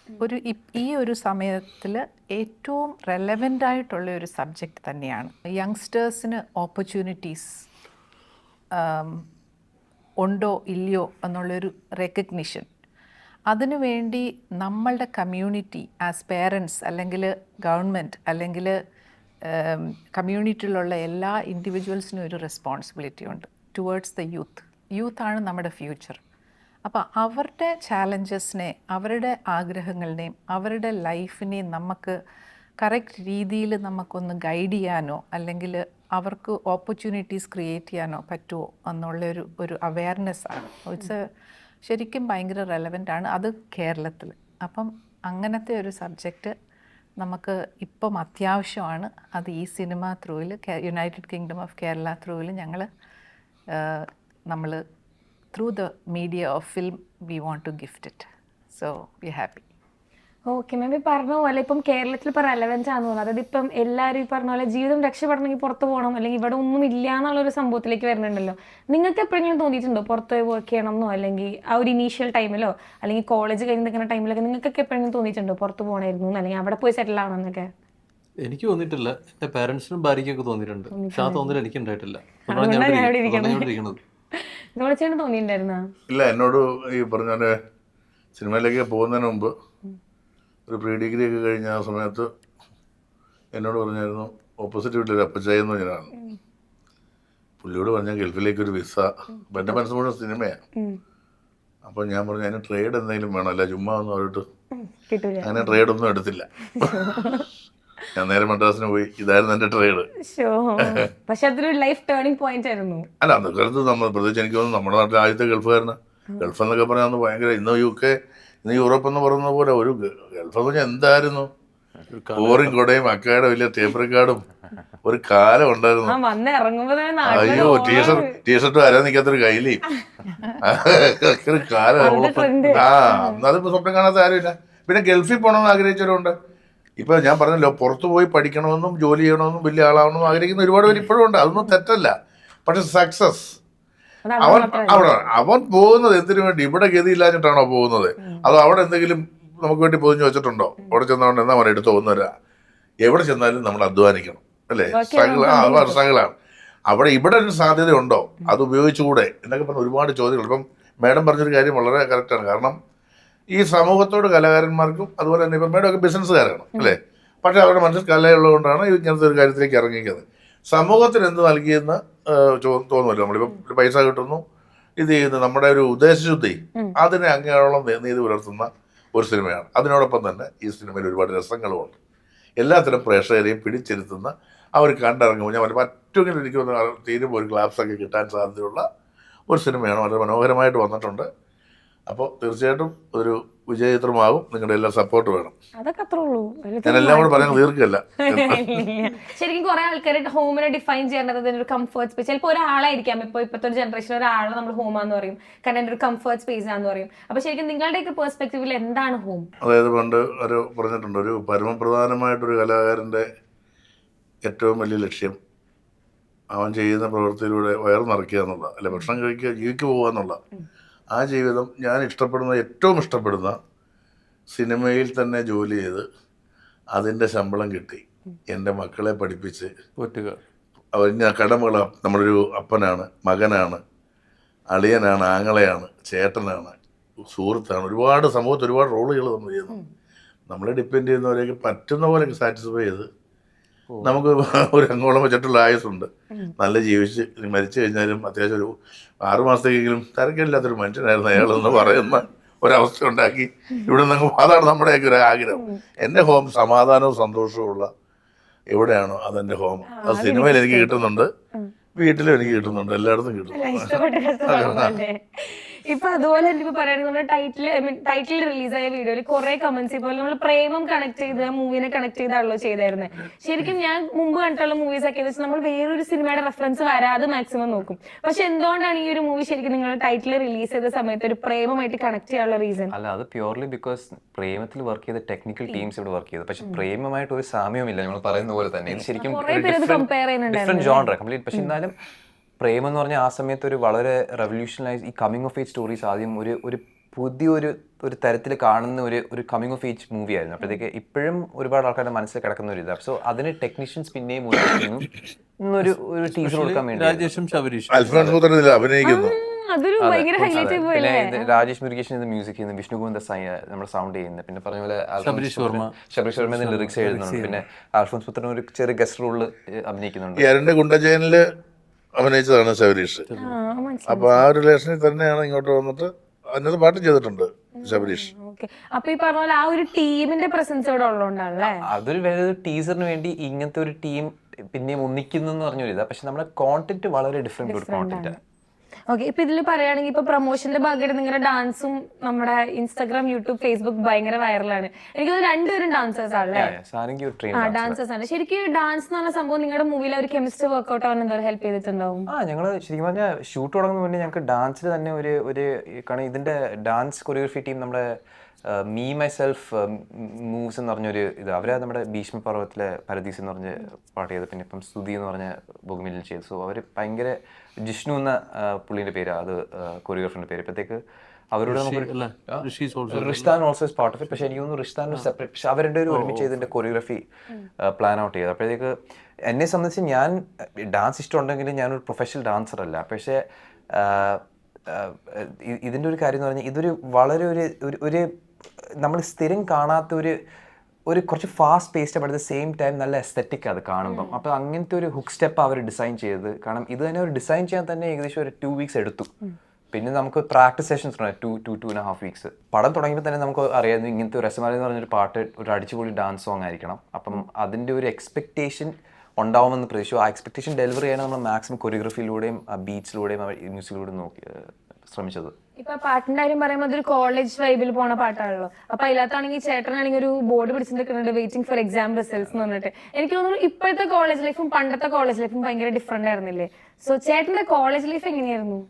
ഈ ഒരു സമയത്തിൽ ഏറ്റവും റെലവൻ്റ് ആയിട്ടുള്ള ഒരു സബ്ജക്റ്റ് തന്നെയാണ്. യങ്സ്റ്റേഴ്സിന് ഓപ്പർച്യൂണിറ്റീസ് ഉണ്ടോ ഇല്ലയോ എന്നുള്ളൊരു റെക്കഗ്നിഷൻ. അതിനുവേണ്ടി നമ്മളുടെ കമ്മ്യൂണിറ്റി ആസ് പേരൻസ് അല്ലെങ്കിൽ ഗവൺമെൻറ് അല്ലെങ്കിൽ കമ്മ്യൂണിറ്റിയിലുള്ള എല്ലാ ഇൻഡിവിജ്വൽസിനും ഒരു റെസ്പോൺസിബിലിറ്റി ഉണ്ട് ടുവേർഡ്സ് ദ യൂത്ത്. യൂത്താണ് നമ്മുടെ ഫ്യൂച്ചർ. അപ്പോൾ അവരുടെ ചാലഞ്ചസിനെ, അവരുടെ ആഗ്രഹങ്ങളിനെയും അവരുടെ ലൈഫിനെയും നമുക്ക് കറക്റ്റ് രീതിയിൽ നമുക്കൊന്ന് ഗൈഡ് ചെയ്യാനോ അല്ലെങ്കിൽ അവർക്ക് ഓപ്പർച്യൂണിറ്റീസ് ക്രിയേറ്റ് ചെയ്യാനോ പറ്റുമോ എന്നുള്ളൊരു അവയർനെസ്സാണ്. ഇറ്റ്സ് ശരിക്കും ഭയങ്കര റെലവൻ്റ് ആണ് അത് കേരളത്തിൽ. അപ്പം അങ്ങനത്തെ ഒരു സബ്ജക്റ്റ് നമുക്ക് ഇപ്പം അത്യാവശ്യമാണ്. അത് ഈ സിനിമ ത്രൂവിൽ യുണൈറ്റഡ് കിങ്ഡം ഓഫ് കേരള ത്രൂവിൽ നമ്മൾ through the media of film we want to gift it. So we happy. Okay ma'am, ഈ പറഞ്ഞ പോലെ ഇപ്പം കേരളത്തിൽ ഇപ്പം റെലവൻസ് ആണെന്ന് തോന്നുന്നത്. അതായത് ഇപ്പം എല്ലാവരും ഈ പറഞ്ഞ പോലെ ജീവിതം രക്ഷപ്പെടണമെങ്കിൽ പുറത്ത് പോകണം, അല്ലെങ്കിൽ ഇവിടെ ഒന്നും ഇല്ല എന്നുള്ളൊരു സംഭവത്തിലേക്ക് വരുന്നുണ്ടല്ലോ. നിങ്ങൾക്ക് എപ്പോഴെങ്കിലും തോന്നിയിട്ടുണ്ടോ പുറത്ത് പോയി വർക്ക് ചെയ്യണം എന്നോ, അല്ലെങ്കിൽ ആ ഒരു ഇനീഷ്യൽ ടൈമിലോ അല്ലെങ്കിൽ കോളേജ് കഴിഞ്ഞ് നിൽക്കുന്ന ടൈമിലൊക്കെ നിങ്ങൾക്കൊക്കെ എപ്പോഴെങ്കിലും തോന്നിയിട്ടുണ്ടോ പുറത്ത് പോകണമായിരുന്നു അല്ലെങ്കിൽ അവിടെ പോയി സെറ്റിൽ ആവണം എന്നൊക്കെ? എനിക്ക് തോന്നിയിട്ടില്ല. എൻ്റെ പാരൻസിനും ഭാര്യയ്ക്കൊക്കെ തോന്നിയിട്ടുണ്ട്. പക്ഷെ ആ തോന്നൽ എനിക്ക് ഉണ്ടായിട്ടില്ല. ചേട്ടൻ തോന്നിയിട്ടുണ്ടായിരുന്നോ? ഇല്ല, എന്നോട് ഈ പറഞ്ഞ പോലെ സിനിമയിലേക്ക് പോകുന്നതിന് മുമ്പ് ഒരു പ്രീ ഡിഗ്രി ഒക്കെ കഴിഞ്ഞ ആ സമയത്ത് എന്നോട് പറഞ്ഞായിരുന്നു, ഓപ്പോസിറ്റ് വീട്ടിലൊരു അപ്പച്ചായെന്ന് പറഞ്ഞാണ്, പുള്ളിയോട് പറഞ്ഞാൽ ഗൾഫിലേക്കൊരു വിസ. അപ്പം എൻ്റെ മനസ്സ് മുഴുവൻ സിനിമയാണ്. അപ്പോൾ ഞാൻ പറഞ്ഞു അതിന് ട്രേഡ് എന്തെങ്കിലും വേണം, അല്ല ചുമ്മാ ഒന്നും പറഞ്ഞിട്ട് അങ്ങനെ ട്രേഡൊന്നും എടുത്തില്ല. ഞാൻ നേരെ മദ്രാസിന് പോയി. ഇതായിരുന്നു എൻ്റെ ട്രേഡ്. പക്ഷെ അതൊരു ലൈഫ് ടേണിംഗ് പോയിന്റ് ആയിരുന്നു. അല്ല, അന്നൊക്കെ നമ്മൾ പ്രത്യേകിച്ച് എനിക്ക് തോന്നുന്നു നമ്മുടെ നാട്ടിലെ ആദ്യത്തെ ഗൾഫുകാരന്. ഗൾഫ് എന്നൊക്കെ പറഞ്ഞാൽ അന്ന് ഭയങ്കര, ഇന്ന് UK ഇന്ന് യൂറോപ്പ് എന്ന് പറയുന്ന പോലെ ഒരു ഗൾഫ് എന്ന് പറഞ്ഞാൽ എന്തായിരുന്നു, കോറിയും കൊടയും അക്കയുടെ വലിയ ടേപ്പ് റെക്കാർഡും ഒരു കാലം ഉണ്ടായിരുന്നു. അയ്യോ, ടീഷർട്ടും അര നിൽക്കാത്തൊരു കയ്യിലേയും ഒരു കാലം. അതിപ്പോ സ്വപ്നം കാണാത്ത ആരുമില്ല. പിന്നെ ഗൾഫിൽ പോകണമെന്ന് ആഗ്രഹിച്ചവരുണ്ട്. ഇപ്പൊ ഞാൻ പറഞ്ഞല്ലോ, പുറത്തു പോയി പഠിക്കണമെന്നും ജോലി ചെയ്യണമെന്നും വലിയ ആളാവണമെന്നും ആഗ്രഹിക്കുന്ന ഒരുപാട് പേര് ഇപ്പോഴും ഉണ്ട്. അതൊന്നും തെറ്റല്ല. പക്ഷെ സക്സസ് അവൻ പോകുന്നത് എന്തിനു വേണ്ടി? ഇവിടെ ഗതിയില്ലാഞ്ഞിട്ടാണോ പോകുന്നത്? അതോ അവിടെ എന്തെങ്കിലും നമുക്ക് വേണ്ടി പൊതിഞ്ഞു വെച്ചിട്ടുണ്ടോ? അവിടെ ചെന്നോണ്ട് എന്നാ പറയുക, എടുത്ത് പോകുന്നവരാ. എവിടെ ചെന്നാലും നമ്മൾ അധ്വാനിക്കണം, അല്ലേ? സ്ട്രഗിളാണ്. അവിടെ ഇവിടെ ഒരു സാധ്യത ഉണ്ടോ, അത് ഉപയോഗിച്ചുകൂടെ എന്നൊക്കെ പറഞ്ഞ ഒരുപാട് ചോദ്യങ്ങൾ. ഇപ്പം മാഡം പറഞ്ഞൊരു കാര്യം വളരെ കറക്റ്റാണ്. കാരണം ഈ സമൂഹത്തോട് കലാകാരന്മാർക്കും അതുപോലെ തന്നെ ഇപ്പം മേഡമൊക്കെ ബിസിനസ്സുകാരാണ്, അല്ലേ? പക്ഷെ അവരുടെ മനസ്സിൽ കലയുള്ളതുകൊണ്ടാണ് ഇങ്ങനത്തെ ഒരു കാര്യത്തിലേക്ക് ഇറങ്ങിക്കുന്നത്. സമൂഹത്തിന് എന്ത് നൽകിയെന്ന് തോന്നുമല്ലോ. നമ്മളിപ്പോൾ പൈസ കിട്ടുന്നു, ഇത് ചെയ്യുന്നു, നമ്മുടെ ഒരു ഉദ്ദേശശുദ്ധി അതിനെ അങ്ങോളം നീതി പുലർത്തുന്ന ഒരു സിനിമയാണ്. അതിനോടൊപ്പം തന്നെ ഈ സിനിമയിൽ ഒരുപാട് രസങ്ങളുമുണ്ട്. എല്ലാത്തരം പ്രേക്ഷകരെയും പിടിച്ചിരുത്തുന്ന അവർ കണ്ടിറങ്ങുമ്പോൾ ഞാൻ മറ്റെങ്കിലും എനിക്ക് തീരുമ്പോൾ ഒരു ക്ലാപ്സൊക്കെ കിട്ടാൻ സാധ്യതയുള്ള ഒരു സിനിമയാണ്. വളരെ മനോഹരമായിട്ട് വന്നിട്ടുണ്ട്. അപ്പോൾ തീർച്ചയായിട്ടും ഒരു വിജയചിത്രമാകും. നിങ്ങളുടെ എല്ലാ സപ്പോർട്ട് വേണം. അതൊക്കെ അത്രേ ഉള്ളൂ. ഞാൻ എല്ലാം കൂടെ പറയാൻ തീർക്കല്ല. ശരിക്കും കുറെ ആൾക്കാർ ഹോമിനെ ഡിഫൈൻ ചെയ്യേണ്ടത് ഒരു കംഫർട്ട് സ്പേസ്. ചിലപ്പോൾ ഒരാളായിരിക്കാം, ഇപ്പോഴത്തെ ഒരു ജനറേഷൻ ഒരാളെ നമ്മൾ ഹോമാന്ന് പറയും, കാരണം എൻ്റെ ഒരു കംഫർട്ട് സ്പേസ് ആണെന്ന് പറയും. അപ്പൊ ശരിക്കും നിങ്ങളുടെയൊക്കെ പെർസ്പെക്റ്റീവിൽ എന്താണ് ഹോം? അതായത് പണ്ട് ഒരു പറഞ്ഞിട്ടുണ്ട്, ഒരു പരമപ്രധാനമായിട്ടൊരു കലാകാരൻ്റെ ഏറ്റവും വലിയ ലക്ഷ്യം അവൻ ചെയ്യുന്ന പ്രവൃത്തിയിലൂടെ വയറ് നിറയ്ക്കുക എന്നുള്ള, അല്ലെ ഭക്ഷണം കഴിക്കുക, ജീവിക്ക് പോകുക എന്നുള്ള ആ ജീവിതം ഞാൻ ഏറ്റവും ഇഷ്ടപ്പെടുന്ന സിനിമയിൽ തന്നെ ജോലി ചെയ്ത് അതിൻ്റെ ശമ്പളം കിട്ടി എൻ്റെ മക്കളെ പഠിപ്പിച്ച് അവർ കടമകൾ, നമ്മളൊരു അപ്പനാണ്, മകനാണ്, അളിയനാണ്, ആങ്ങളെയാണ്, ചേട്ടനാണ്, സുഹൃത്താണ്, ഒരുപാട് സമൂഹത്തിൽ ഒരുപാട് റോളുകൾ നമ്മൾ ചെയ്യുന്നു. നമ്മളെ ഡിപ്പെൻഡ് ചെയ്യുന്നവരെയൊക്കെ പറ്റുന്ന പോലെ സാറ്റിസ്ഫൈ ചെയ്ത് നമുക്ക് ഒരു അങ്ങോളം വെച്ചിട്ടുള്ള ആയുസുണ്ട്. നല്ല ജീവിച്ച് മരിച്ചു കഴിഞ്ഞാലും അത്യാവശ്യം ഒരു 6 മാസത്തേക്കെങ്കിലും തിരക്കില്ലാത്തൊരു മനുഷ്യനായിരുന്നു അയാളെന്ന് പറയുന്ന ഒരവസ്ഥ ഉണ്ടാക്കി ഇവിടെ നിന്ന്. അതാണ് നമ്മുടെയൊക്കെ ഒരു ആഗ്രഹം. എൻ്റെ ഹോം സമാധാനവും സന്തോഷവും ഉള്ള എവിടെയാണോ അതെൻ്റെ ഹോം. അത് സിനിമയിൽ എനിക്ക് കിട്ടുന്നുണ്ട്, വീട്ടിലും എനിക്ക് കിട്ടുന്നുണ്ട്, എല്ലായിടത്തും കിട്ടുന്നുണ്ട്. ഇപ്പൊ അതുപോലെ ഇപ്പൊ പറയുകയാണെങ്കിൽ നമ്മുടെ ടൈറ്റിൽ റിലീസായ വീഡിയോയിൽ കുറെ കമന്റ്സ് പോലെ നമ്മൾ പ്രേമം കണക്ട് ചെയ്ത് മൂവിനെ കണക്ട് ചെയ്താണല്ലോ ചെയ്തായിരുന്നത്. ശരിക്കും ഞാൻ മുമ്പ് കണ്ടിട്ടുള്ള മൂവീസ് ഒക്കെ വെച്ച് നമ്മൾ വേറൊരു സിനിമയുടെ റെഫറൻസ് വരാതെ മാക്സിമം നോക്കും. പക്ഷെ എന്തുകൊണ്ടാണ് ഈ ഒരു മൂവി ശരിക്കും നിങ്ങൾ ടൈറ്റിൽ റിലീസ് ചെയ്ത സമയത്ത് ഒരു പ്രേമമായിട്ട് കണക്ട് ചെയ്യാനുള്ള റീസൺ? അല്ല, അത് പ്യൂർലി ബിക്കോസ് പ്രേമത്തിൽ വർക്ക് ചെയ്ത ടെക്നിക്കൽ ടീംസ് ഇവിടെ വർക്ക് ചെയ്തു. പക്ഷെ പ്രേമമായിട്ട് ഒരു സാമ്യമില്ല. നമ്മൾ പറയുന്ന പോലെ തന്നെ ഇത് ശരിക്കും ഡിഫറെന്റ് ജോണർ കംപ്ലീറ്റ്. പക്ഷെ എന്നാലും പ്രേമം എന്ന് പറഞ്ഞാൽ ആ സമയത്ത് ഒരു വളരെ റെവല്യൂഷനൈസ് ഈ കമ്മിങ് ഓഫ് ഏജ് സ്റ്റോറീസ് ആദ്യം ഒരു പുതിയൊരു ഒരു തരത്തിൽ കാണുന്ന ഒരു കമ്മിങ് ഓഫ് ഏജ് മൂവി ആയിരുന്നു. അപ്പോഴത്തേക്ക് ഇപ്പോഴും ഒരുപാട് ആൾക്കാരുടെ മനസ്സിൽ കിടക്കുന്ന ഒരു ഇതാണ്. സോ അതിന് ടെക്നീഷ്യൻസ് പിന്നെയും ഇന്നൊരു ടീസർ കൊടുക്കാൻ വേണ്ടി രാജേഷും ശബരീഷും അൽഫോൺസ് പുത്രൻ ഇതിൽ അഭിനയിക്കുന്നു. അതൊരു ഭയങ്കര ഹൈലൈറ്റ് പിന്നെ രാജേഷ് മുരുകേഷൻ ഇത് മ്യൂസിക് ചെയ്യുന്നത്, വിഷ്ണു ഗോവിന്ദ നമ്മുടെ സൗണ്ട് ചെയ്യുന്നത്, പിന്നെ പറഞ്ഞ പോലെ ശബരീഷ് ശർമ്മ ലിറിക്സ് എഴുതുന്നുണ്ട്, പിന്നെ അൽഫോൺസ് പുത്രൻ ഒരു ചെറിയ ഗസ്റ്റ് റോളിൽ അഭിനയിക്കുന്നുണ്ട്. ഈ അരണ്ട് ഗുണ്ടജയനില് അഭിനയിച്ചതാണ് ശബരീഷ്. അപ്പൊ ആ ഒരു റിലേഷനിൽ തന്നെയാണ് ഇങ്ങോട്ട് വന്നിട്ട് അതിനകത്ത് പാട്ട് ചെയ്തിട്ടുണ്ട് ശബരീഷ്. അപ്പൊ ഈ പറഞ്ഞ പോലെ ആ ഒരു ടീമിന്റെ പ്രസൻസ് ഇവിടെ ഉള്ളതുകൊണ്ടാണല്ലേ അതൊരു വേറെ ടീസറിന് വേണ്ടി ഇങ്ങനത്തെ ഒരു ടീം പിന്നെയും ഒന്നിക്കുന്നു എന്ന് പറഞ്ഞൊരു ഇതാ. പക്ഷെ നമ്മുടെ കോണ്ടന്റ് വളരെ ഡിഫറെന്റ് ഒരു കോണ്ടന്റ്. ഓക്കെ, ഇപ്പൊ ഇതിൽ പറയുകയാണെങ്കിൽ ഇപ്പൊ പ്രൊമോഷന്റെ ഭാഗമായിട്ട് നിങ്ങളുടെ ഡാൻസും നമ്മുടെ ഇൻസ്റ്റാഗ്രാം, യൂട്യൂബ്, ഫേസ്ബുക്ക് ഭയങ്കര വൈറലാണ്. എനിക്ക് രണ്ടുപേരും ഡാൻസേഴ്സ് ആണല്ലേ? ഡാൻസേഴ്സ് ആണ്. ശരിക്കും ഡാൻസ് എന്ന് പറഞ്ഞ സംഭവം നിങ്ങളുടെ മൂവിയിൽ ഒരു കെമിസ്ട്രി വർക്ക്ഔട്ട് ആവാൻ എന്താ ഹെൽപ്പ് ചെയ്തിട്ടുണ്ടാവും? ഞങ്ങള് ശരിക്കും പറഞ്ഞാൽ ഷൂട്ട് തുടങ്ങുന്ന മുന്നേ ഞങ്ങൾക്ക് ഡാൻസിൽ തന്നെ ഒരു കാരണം ഇതിന്റെ ഡാൻസ് കൊറിയോഗ്രഫി ടീം നമ്മുടെ മീ മൈ സെൽഫ് മൂവ്സ് എന്ന് പറഞ്ഞൊരു ഇത് അവരാ നമ്മുടെ ഭീഷ്മ പർവ്വത്തിലെ പരദീസ് എന്ന് പറഞ്ഞ് പാട്ട് ചെയ്ത്, പിന്നെ ഇപ്പം സ്തുതി എന്ന് പറഞ്ഞ ബൊഗ്മിലിൽ ചെയ്തു. സോ അവർ ഭയങ്കര ജിഷ്ണു എന്ന പുള്ളീൻ്റെ പേരാണ് അത് കൊറിയോഗ്രാഫറിൻ്റെ പേര്. ഇപ്പോഴത്തേക്ക് അവരോട് നമുക്ക് Rishtan also is part of it. പക്ഷേ എനിക്ക് തോന്നുന്നു റിഷ്താൻ ഒരു സെപ്പറേറ്റ്, പക്ഷെ അവരുടെ ഒരു ഒരുമിച്ച് ഇതിൻ്റെ കൊറിയോഗ്രഫി പ്ലാൻ ഔട്ട് ചെയ്ത്. അപ്പോഴത്തേക്ക് എന്നെ സംബന്ധിച്ച് ഞാൻ ഡാൻസ് ഇഷ്ടമുണ്ടെങ്കിലും ഞാനൊരു പ്രൊഫഷണൽ ഡാൻസർ അല്ല. പക്ഷേ ഇതിൻ്റെ ഒരു കാര്യം എന്ന് പറഞ്ഞാൽ ഇതൊരു വളരെ ഒരു നമ്മൾ സ്ഥിരം കാണാത്ത ഒരു കുറച്ച് fast paced at the same time നല്ല എസ്തെറ്റിക് അത് കാണുമ്പം. അപ്പോൾ അങ്ങനത്തെ ഒരു ഹുക്ക് സ്റ്റെപ്പ് അവർ ഡിസൈൻ ചെയ്തത്. കാരണം ഇത് തന്നെ ഒരു ഡിസൈൻ ചെയ്യാൻ തന്നെ ഏകദേശം ഒരു 2 weeks എടുത്തു. പിന്നെ നമുക്ക് പ്രാക്ടീസ് സെഷൻസ് ഉണ്ട് 2.5 weeks. പടം തുടങ്ങിയപ്പോൾ തന്നെ നമുക്ക് അറിയാമായിരുന്നു ഇങ്ങനത്തെ ഒരു രസമാരി എന്ന് പറഞ്ഞൊരു പാട്ട് ഒരു അടിച്ചുപൊളി ഡാൻസ് സോങ് ആയിരിക്കണം. അപ്പം അതിൻ്റെ ഒരു എക്സ്പെക്റ്റേഷൻ ഉണ്ടാവുമെന്ന് പ്രതീക്ഷിച്ചു. ആ എക്സ്പെക്ടേഷൻ ഡെലിവറി ചെയ്യാൻ നമ്മൾ മാക്സിമം കൊറിയോഗ്രഫിയിലൂടെയും ബീറ്റ്സിലൂടെയും മ്യൂസിക്കിലൂടെയും ശ്രമിച്ചത്. ഇപ്പൊ പാട്ടിന്റെ കാര്യം പറയുമ്പോൾ അതൊരു കോളേജ് വൈബിൽ പോണ പാട്ടാണല്ലോ. അപ്പൊ അതിനകത്താണെങ്കിൽ ചേട്ടനാണെങ്കിൽ ഒരു ബോർഡ് പിടിച്ചിട്ടുണ്ട് വെയിറ്റിംഗ് ഫോർ എക്സാം റിസൾട്ട്സ് എന്ന് പറഞ്ഞിട്ട്. എനിക്ക് തോന്നുന്നു ഇപ്പോഴത്തെ കോളേജ് ലൈഫും പണ്ടത്തെ കോളേജ് ലൈഫും ഭയങ്കര ഡിഫറെന്റ് ആയിരുന്നില്ലേ? സോ ചേട്ടന്റെ കോളേജ് ലൈഫ് എങ്ങനെയായിരുന്നു?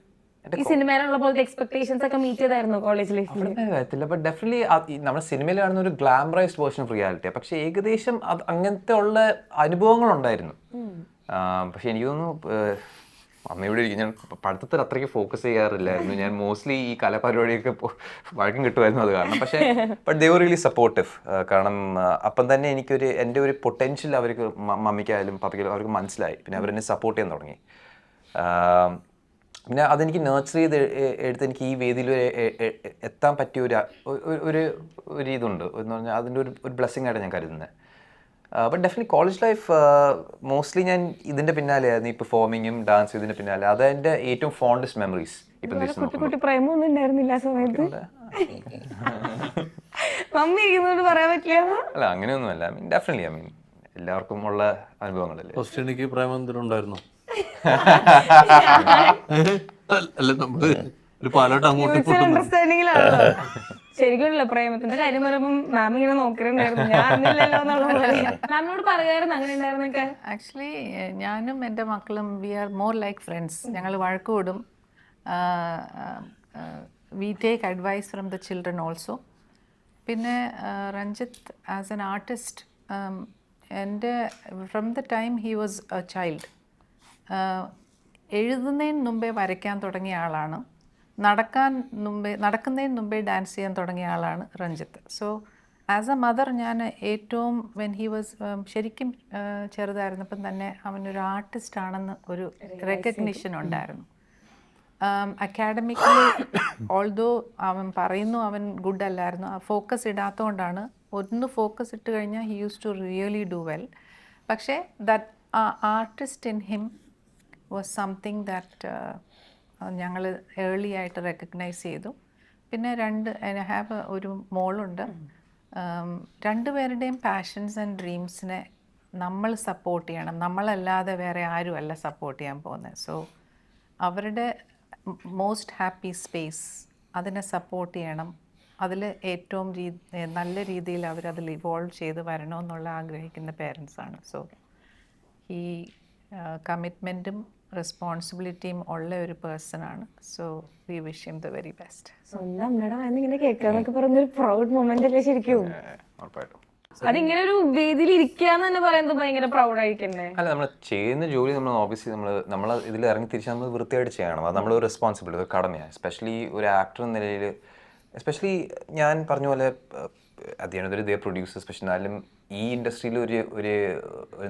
ഈ സിനിമയിലുള്ള പോലത്തെ എക്സ്പെക്ടേഷൻസ് ഒക്കെ മീറ്റ് ചെയ്തായിരുന്നു കോളേജ് ലൈഫിൽ? ബട്ട് ഡെഫിനറ്റ്ലി നമ്മുടെ സിനിമയിൽ കാണുന്ന ഒരു ഗ്ലാമറൈസ്ഡ് വേർഷൻ ഓഫ് റിയാലിറ്റി. പക്ഷെ ഏകദേശം അങ്ങനത്തെ ഉള്ള അനുഭവങ്ങൾ ഉണ്ടായിരുന്നു. പക്ഷെ എനിക്ക് തോന്നുന്നു അമ്മയോട് ഇരിക്കും, ഞാൻ പഠിത്തത്തിൽ അത്രയ്ക്ക് ഫോക്കസ് ചെയ്യാറില്ലായിരുന്നു. ഞാൻ മോസ്റ്റ്ലി ഈ കലാപരിപാടിയൊക്കെ വഴക്കം കിട്ടുമായിരുന്നു അത് കാരണം. പക്ഷേ but they were really supportive. കാരണം അപ്പം തന്നെ എൻ്റെ ഒരു പൊട്ടൻഷ്യൽ അവർക്ക് മമ്മിക്കായാലും പപ്പയ്ക്കായാലും അവർക്ക് മനസ്സിലായി. പിന്നെ അവരെന്നെ സപ്പോർട്ട് ചെയ്യാൻ തുടങ്ങി. പിന്നെ അതെനിക്ക് നേർച്ചർ ചെയ്ത് എടുത്ത് എനിക്ക് ഈ വേദിയിൽ എത്താൻ പറ്റിയ ഒരു ഇതുണ്ട് എന്ന് പറഞ്ഞാൽ അതിൻ്റെ ഒരു ബ്ലെസ്സിങ് ആയിട്ട് ഞാൻ കരുതുന്നത്. But definitely college life mostly ഞാൻ ഇതിൻ്റെ പിന്നാലെയായിരുന്നു, ഈ പെർഫോമിങ്ങും ഡാൻസും ഇതിൻ്റെ പിന്നാലെ. അതെൻ്റെ ഏറ്റവും ഫോണ്ടസ്റ്റ് മെമ്മറീസ്. ഇപ്പം അല്ല അങ്ങനെയൊന്നുമല്ല. ഡെഫിനറ്റ്ലി എല്ലാവർക്കും ഉള്ള അനുഭവങ്ങളല്ലേ. എനിക്ക് പ്രേമന്തിനുണ്ടായിരുന്നു. അല്ല നമ്മള് ഒരു പാലോട്ട് അങ്ങോട്ടും ശരിക്കുള്ള പ്രേമത്തിന്റെ കാര്യം പറയുമ്പോൾ മാം ഇങ്ങനെ നോക്കിയിട്ടുണ്ടായിരുന്നു. മാമിനോട് പറയായിരുന്നു അങ്ങനെ ഉണ്ടായിരുന്നൊക്കെ. ആക്ച്വലി ഞാനും എൻ്റെ മക്കളും we are more like friends. ഞങ്ങൾ വഴക്കൂടും. We take advice from the children also. പിന്നെ രഞ്ജിത്ത് ആസ് എൻ ആർട്ടിസ്റ്റ് എൻ്റെ from the time he was a child എഴുതുന്നതിന് മുമ്പേ വരയ്ക്കാൻ തുടങ്ങിയ ആളാണ്. നടക്കുന്നതിന് മുമ്പേ ഡാൻസ് ചെയ്യാൻ തുടങ്ങിയ ആളാണ് Ranjith. So as A mother ഞാൻ ഏറ്റവും വെൻ ഹി വാസ് ശരിക്കും ചെറുതായിരുന്നപ്പം തന്നെ അവനൊരു ആർട്ടിസ്റ്റ് ആണെന്ന് ഒരു റെക്കഗ്നിഷൻ ഉണ്ടായിരുന്നു. അക്കാഡമിക്കലി ഓൾദോ അവൻ പറയുന്നു അവൻ ഗുഡ് അല്ലായിരുന്നു, ആ ഫോക്കസ് ഇടാത്തതുകൊണ്ടാണ്. ഒന്ന് ഫോക്കസ് ഇട്ട് കഴിഞ്ഞാൽ he use to really do well. പക്ഷേ that artist in him was something that ഞങ്ങൾ ഏർലി ആയിട്ട് റെക്കഗ്നൈസ് ചെയ്തു. പിന്നെ ഐ ഹാവ് ഒരു മോളുണ്ട്. രണ്ടുപേരുടെയും പാഷൻസ് ആൻഡ് ഡ്രീംസിനെ നമ്മൾ സപ്പോർട്ട് ചെയ്യണം. നമ്മളല്ലാതെ വേറെ ആരുമല്ല സപ്പോർട്ട് ചെയ്യാൻ പോകുന്നത്. സോ അവരുടെ മോസ്റ്റ് ഹാപ്പി സ്പേസ് അതിനെ സപ്പോർട്ട് ചെയ്യണം. അതിൽ ഏറ്റവും നല്ല രീതിയിൽ അവരതിൽ ഇവോൾവ് ചെയ്ത് വരണമെന്നുള്ള ആഗ്രഹിക്കുന്ന പേരൻസാണ്. സോ ഈ കമ്മിറ്റ്മെൻറ്റും റെസ്പോൺസിബിലിറ്റിയും ഉള്ള ഒരു പേഴ്സണാണ്. So we wish him the very best. സ്വന്തം അമ്മയുടെ ഇങ്ങനെ കേൾക്കാന്നൊക്കെ പറഞ്ഞൊരു പ്രൗഡ് മൊമെന്റ് അല്ലേ ശരിക്കും? അതിങ്ങനെ ഒരു വേദിയിൽ ഇരിക്കാന്ന് തന്നെ പറയുന്നത് ഭയങ്കര പ്രൗഡ് ആയിരിക്കണ്ടേ? അല്ല, നമ്മൾ ചെയ്യുന്ന ജോലി നമ്മൾ ഓബിയസ്ലി നമ്മൾ ഇതിൽ ഇറങ്ങി തിരിച്ച് നമ്മൾ വൃത്തിയായിട്ട് ചെയ്യണം. അത് നമ്മളൊരു റെസ്പോൺസിബിലിറ്റി, ഒരു കടമയാണ്. എസ്പെഷ്യലി ഒരു ആക്ടർ എന്ന നിലയിൽ എസ്പെഷ്യലി ഞാൻ പറഞ്ഞ പോലെ അതിനൊരു ഇതേ പ്രൊഡ്യൂസേഴ്സ്, പക്ഷെ എന്നാലും ഈ ഇൻഡസ്ട്രിയിൽ ഒരു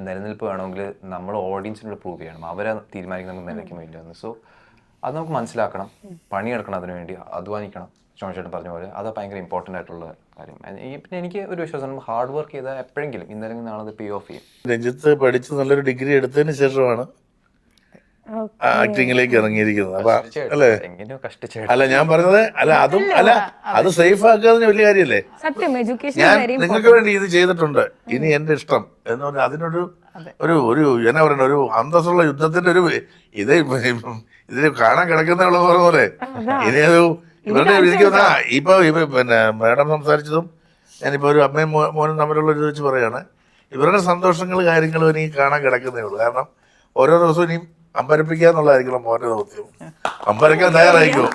നിലനിൽപ്പ് വേണമെങ്കിൽ നമ്മൾ ഓഡിയൻസിനോട് പ്രൂവ് ചെയ്യണം, അവരെ തീരുമാനിക്കുന്ന നമുക്ക് നിലയ്ക്ക് വേണ്ടിയാണ്. സോ അത് നമുക്ക് മനസ്സിലാക്കണം, പണിയെടുക്കണം, അതിനുവേണ്ടി അധ്വാനിക്കണം. ചേട്ടൻ പറഞ്ഞ പോലെ അത് ഭയങ്കര ഇമ്പോർട്ടൻ്റ് ആയിട്ടുള്ള കാര്യം. പിന്നെ എനിക്ക് ഒരു വിശ്വാസം, നമ്മൾ ഹാർഡ് വർക്ക് ചെയ്താൽ എപ്പോഴെങ്കിലും ഇന്നലെ നാളെ അത് പേ ഓഫ് ചെയ്യും. രഞ്ജിത്ത് പഠിച്ച് നല്ലൊരു ഡിഗ്രി എടുത്തതിന് ശേഷമാണ് ആക്ടിങ്ങിലേക്ക് ഇറങ്ങിയിരിക്കുന്നത്. അപ്പൊ അല്ലേ, എങ്ങനെയോ കഷ്ടിച്ച് അല്ല ഞാൻ പറഞ്ഞത്, അല്ല അതും അല്ല, അത് സേഫ് ആക്കാതെ വലിയ കാര്യമല്ലേ. സത്യം, എഡ്യൂക്കേഷൻ ഞാൻ നിങ്ങൾക്ക് വേണ്ടി ഇത് ചെയ്തിട്ടുണ്ട്, ഇനി എന്റെ ഇഷ്ടം എന്ന് പറഞ്ഞാൽ അതിനൊരു ഒരു എന്നാ പറയുന്ന ഒരു അന്തസ്സുള്ള യുദ്ധത്തിന്റെ ഒരു ഇതിൽ കാണാൻ കിടക്കുന്ന പോലെ ഇനി ഒരു ഇവരുടെ ഇരിക്കുന്ന ഇപ്പൊ പിന്നെ മാഡം സംസാരിച്ചതും ഞാനിപ്പോ ഒരു അമ്മയും മോനും തമ്മിലുള്ള ഇത് വെച്ച് പറയാണ്, ഇവരുടെ സന്തോഷങ്ങൾ കാര്യങ്ങളും എനിക്ക് കാണാൻ കിടക്കുന്നേ ഉള്ളൂ. കാരണം ഓരോ ദിവസവും ഇനിയും അമ്പരപ്പിക്കുക എന്നുള്ളതായിരിക്കണം മോന്റെ ദൗത്യം. അമ്പരക്കാൻ തയ്യാറായിക്കോ.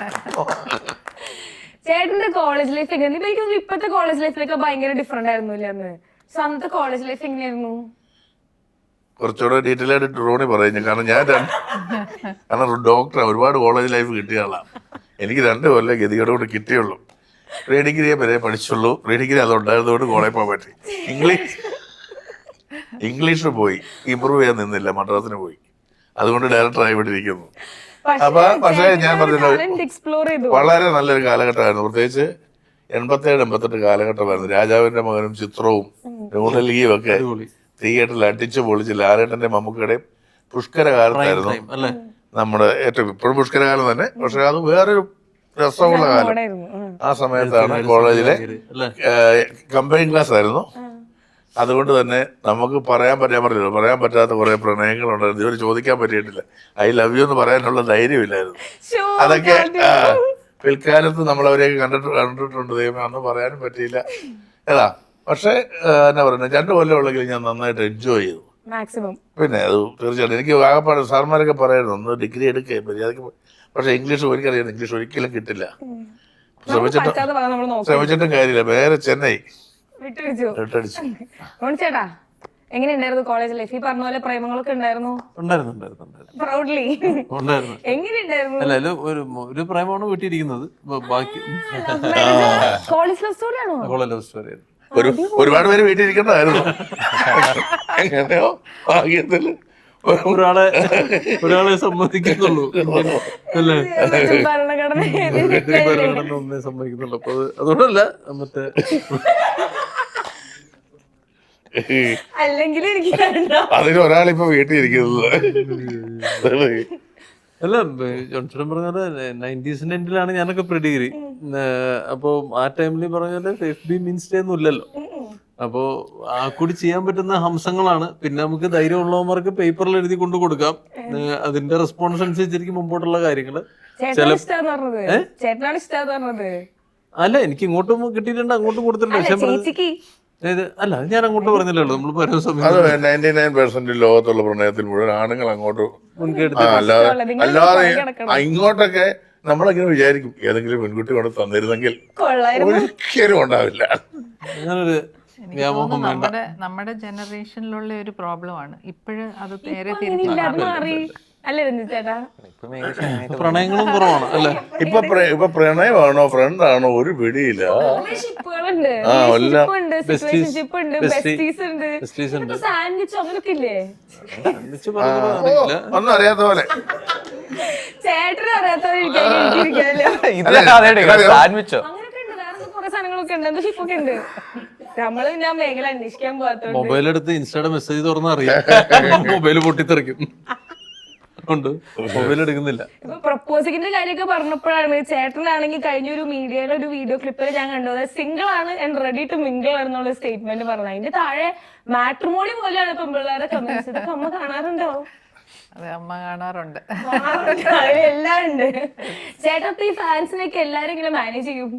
ചേട്ടന്റെ കോളേജ് ലൈഫ് എങ്ങനെയായിരുന്നു? എനിക്ക് തോന്നുന്നു ഇപ്പത്തെ കോളേജ് ലൈഫിലൊക്കെ ഭയങ്കര ഡിഫറെന്റ് ആയിരുന്നു അന്ന്. സോ അന്നത്തെ കോളേജ് ലൈഫ് എങ്ങനെയായിരുന്നു? കുറച്ചുകൂടെ ഡീറ്റെയിൽ ആയിട്ട് റോണി പറയുന്നു. കാരണം ഞാൻ കാരണം ഡോക്ടറാണ്, ഒരുപാട് കോളേജ് ലൈഫ് കിട്ടിയ ആളാണ്. എനിക്ക് 2 കൊല്ലം ഗതികേട് കൊണ്ട് കിട്ടിയുള്ളൂ. പ്രീ ഡിഗ്രിയെ വരെ പഠിച്ചുള്ളൂ. പ്രീ ഡിഗ്രി അതുണ്ടായിരുന്നതുകൊണ്ട് കോളേജ് പോകാൻ പറ്റി. ഇംഗ്ലീഷ് പോയി, ഇമ്പ്രൂവ് ചെയ്യാൻ നിന്നില്ല, മദ്രാസിന് പോയി. അതുകൊണ്ട് ഡയറക്ടറായി ഇവിടെ ഇരിക്കുന്നു. അപ്പൊ പക്ഷേ ഞാൻ പറഞ്ഞല്ലോ, വളരെ നല്ലൊരു കാലഘട്ടമായിരുന്നു. പ്രത്യേകിച്ച് 87-88 കാലഘട്ടമായിരുന്നു. രാജാവിന്റെ മകനും ചിത്രവും ന്യൂഡൽഹിയും ഒക്കെ തിയേറ്ററിൽ അടിച്ചു പൊളിച്ച് ലാലേട്ടന്റെ മമ്മൂക്കയുടെയും പുഷ്കരകാലത്തായിരുന്നു നമ്മുടെ ഏറ്റവും, ഇപ്പോഴും പുഷ്കരകാലം തന്നെ, പക്ഷെ അത് വേറൊരു രസമുള്ള കാലം. ആ സമയത്താണ് കോളേജിലെ കമ്പൈൻ ക്ലാസ് ആയിരുന്നു. അതുകൊണ്ട് തന്നെ നമുക്ക് പറയാൻ പറ്റാത്ത കുറെ പ്രണയങ്ങളുണ്ടായിരുന്നു. ഇവർ ചോദിക്കാൻ പറ്റിയിട്ടില്ല. ഐ ലവ് യു എന്ന് പറയാനുള്ള ധൈര്യമില്ലായിരുന്നു. അതൊക്കെ പിൽക്കാലത്ത് നമ്മൾ അവരെയൊക്കെ കണ്ടിട്ടുണ്ട്. ദൈവമേ, അന്ന് പറയാനും പറ്റിയില്ല ഏതാ. പക്ഷെ എന്നാ പറയുന്നത്, 2 കൊല്ലം ഉള്ളെങ്കിൽ ഞാൻ നന്നായിട്ട് എൻജോയ് ചെയ്തു മാക്സിമം. പിന്നെ അത് തീർച്ചയായിട്ടും എനിക്ക് ആകെപ്പാട് സാർമാരൊക്കെ പറയായിരുന്നു, ഒന്ന് ഡിഗ്രി എടുക്കുക മര്യാദക്ക്. പക്ഷെ ഇംഗ്ലീഷ് എനിക്കറിയാം, ഇംഗ്ലീഷ് ഒരിക്കലും കിട്ടില്ല. ശ്രമിച്ചിട്ടും കാര്യമില്ല. വേറെ ചെന്നൈ വിട്ടടിച്ചു. ചേട്ടാ എങ്ങനെയുണ്ടായിരുന്നു കോളേജ് ലൈഫ്? ഈ പറഞ്ഞ പോലെ പ്രേമങ്ങളൊക്കെ ഉണ്ടായിരുന്നു? പ്രൗഡ്ലി എങ്ങനെയുണ്ടായിരുന്നു? അല്ല, ഒരു പ്രേമമാണ് വീട്ടിയിരിക്കുന്നത്. ബാക്കി കോളേജ് ലവ് സ്റ്റോറി ആണോ? കോളേജ് ലവ് സ്റ്റോറി ആയിരുന്നു. ഒരുപാട് പേര് വീട്ടിലിരിക്കേണ്ടതായിരുന്നു. എങ്ങനെയോ ഭാഗ്യത്തില് ഒരാളെ സമ്മതിക്കുന്നുള്ളൂ അല്ലേ, ഭരണഘടന ഒന്നേ സമ്മതിക്കുന്നുള്ളൂ. അപ്പൊ അതുകൊണ്ടല്ല മറ്റേ അല്ലെങ്കിൽ എനിക്ക് അതിന് ഒരാളിപ്പോ വീട്ടിലിരിക്കുന്നത്. അല്ല, ജോൺസൺ പറഞ്ഞാല് 90s എൻഡിലാണ് ഞാനൊക്കെ പ്രീ ഡിഗ്രി. അപ്പൊ ആ ടൈമിൽ പറഞ്ഞാല് FB മീൻസ് ഒന്നും ഇല്ലല്ലോ. അപ്പോ ആ കൂടി ചെയ്യാൻ പറ്റുന്ന ഹംസങ്ങളാണ്. പിന്നെ നമുക്ക് ധൈര്യമുള്ളവന്മാർക്ക് പേപ്പറിൽ എഴുതി കൊണ്ട് കൊടുക്കാം. അതിന്റെ റെസ്പോൺസ് അനുസരിച്ചിരിക്കും മുമ്പോട്ടുള്ള കാര്യങ്ങള്. അല്ല, എനിക്ക് ഇങ്ങോട്ടും കിട്ടിയിട്ടുണ്ട്, അങ്ങോട്ടും കൊടുത്തിട്ടുണ്ട്. അല്ല, ഞാൻ അങ്ങോട്ട് പറഞ്ഞില്ലല്ലോ. നമ്മൾ പല സമയം 99% ലോകത്തുള്ള പ്രണയത്തിൽ മുഴുവൻ ആണുങ്ങൾ അങ്ങോട്ട് അല്ലാതെ ഇങ്ങോട്ടൊക്കെ നമ്മളിങ്ങനെ വിചാരിക്കും, ഏതെങ്കിലും പെൺകുട്ടി കൊണ്ട് തന്നിരുന്നെങ്കിൽ ഒരിക്കലും ഉണ്ടാവില്ല. അങ്ങനൊരു വ്യാമോഹം വേണ്ട. നമ്മുടെ ജനറേഷനിലുള്ള ഒരു പ്രോബ്ലമാണ് ഇപ്പോഴും. അത് നേരെ പ്രണയങ്ങളും കുറവാണ് അല്ലെ. ഇപ്പൊ പ്രണയമാണോ ഫ്രണ്ടാണോ ഒരു പിടിയില്ല. ഒന്നും അറിയാത്ത പോലെ മൊബൈൽ എടുത്ത് ഇൻസ്റ്റയുടെ മെസ്സേജ് തുറന്ന് അറിയാം, മൊബൈൽ പൊട്ടിത്തെറിക്കും. മൊബൈൽ എടുക്കുന്നില്ല. പ്രപ്പോസിങ്ങിന്റെ കാര്യമൊക്കെ പറഞ്ഞപ്പോഴാണ്, ചേട്ടനാണെങ്കിൽ കഴിഞ്ഞൊരു മീഡിയയിലെ ഒരു വീഡിയോ ക്ലിപ്പിൽ ഞാൻ കണ്ടത് സിംഗിൾ ആണ് ആൻഡ് റെഡി ടു മിംഗിൾ എന്നുള്ള സ്റ്റേറ്റ്മെന്റ് പറഞ്ഞത്. അതിന്റെ താഴെ മാട്രിമോണി പോലെയാണ് പെൺപിള്ളേരെ കമന്റ്സ്. ഇതൊക്കെ അമ്മ കാണാറുണ്ടോ? അതെ, അമ്മ കാണാറുണ്ട്. എല്ലാം ഉണ്ട്. ചേട്ടാ ഈ ഫാൻസിനൊക്കെ എല്ലാരും ഇങ്ങനെ മാനേജ് ചെയ്യും?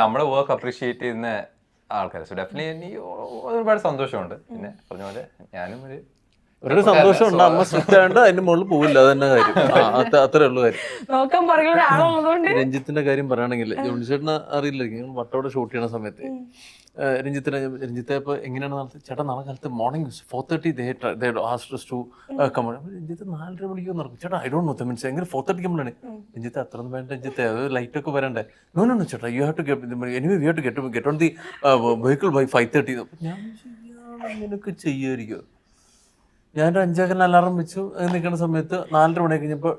നമ്മുടെ വർക്ക് അപ്രീഷിയേറ്റ് ചെയ്യുന്ന ആൾക്കാർ. സോ ഡെഫിനറ്റ്ലി ഒരുപാട് സന്തോഷമുണ്ട്. പിന്നെ പറഞ്ഞ പോലെ ഞാനും ഒരു സന്തോഷമുണ്ട്, അമ്മ സ്ട്രിക്റ്റ് ആയതുകൊണ്ട് അതിന്റെ മുകളിൽ പോവില്ല, അത് തന്നെ കാര്യം. അത്രേ ഉള്ളു കാര്യം. നോക്കാൻ പറയുന്ന ഒരാളുള്ളതുകൊണ്ട് രഞ്ജിത്തിന്റെ കാര്യം പറയുകയാണെങ്കിൽ ജോണിച്ചേട്ടന് അറിയില്ലായിരിക്കും, വട്ടോടെ ഷൂട്ട് ചെയ്യണ സമയത്ത് രഞ്ജിത്തെ ഇപ്പൊ എങ്ങനെയാണ് നടത്തി, ചേട്ടാ നാളെ കാലത്ത് മോർണിംഗ് 4:30 രഞ്ജിത്ത് 4:30 മണിക്ക് നടക്കും. ചേട്ടാ ഐ ഡോണ്ട് നോ മീൻസ് എങ്ങനെ 4:30 നമ്മളാണ്. രഞ്ജിത്ത് അത്ര ഒന്നും വേണ്ട രഞ്ജിത്തെ, അത് ലൈറ്റ് ഒക്കെ വരണ്ടേ. നോ ചേട്ടാ you have to anyway we have to get on the vehicle by 5:30. ഞാൻ നിനക്ക് ചെയ്യുമായിരിക്കും. ഞാനൊരു 5 അലാറം വെച്ചു നിൽക്കുന്ന സമയത്ത് 4:30 മണി കഴിഞ്ഞപ്പോൾ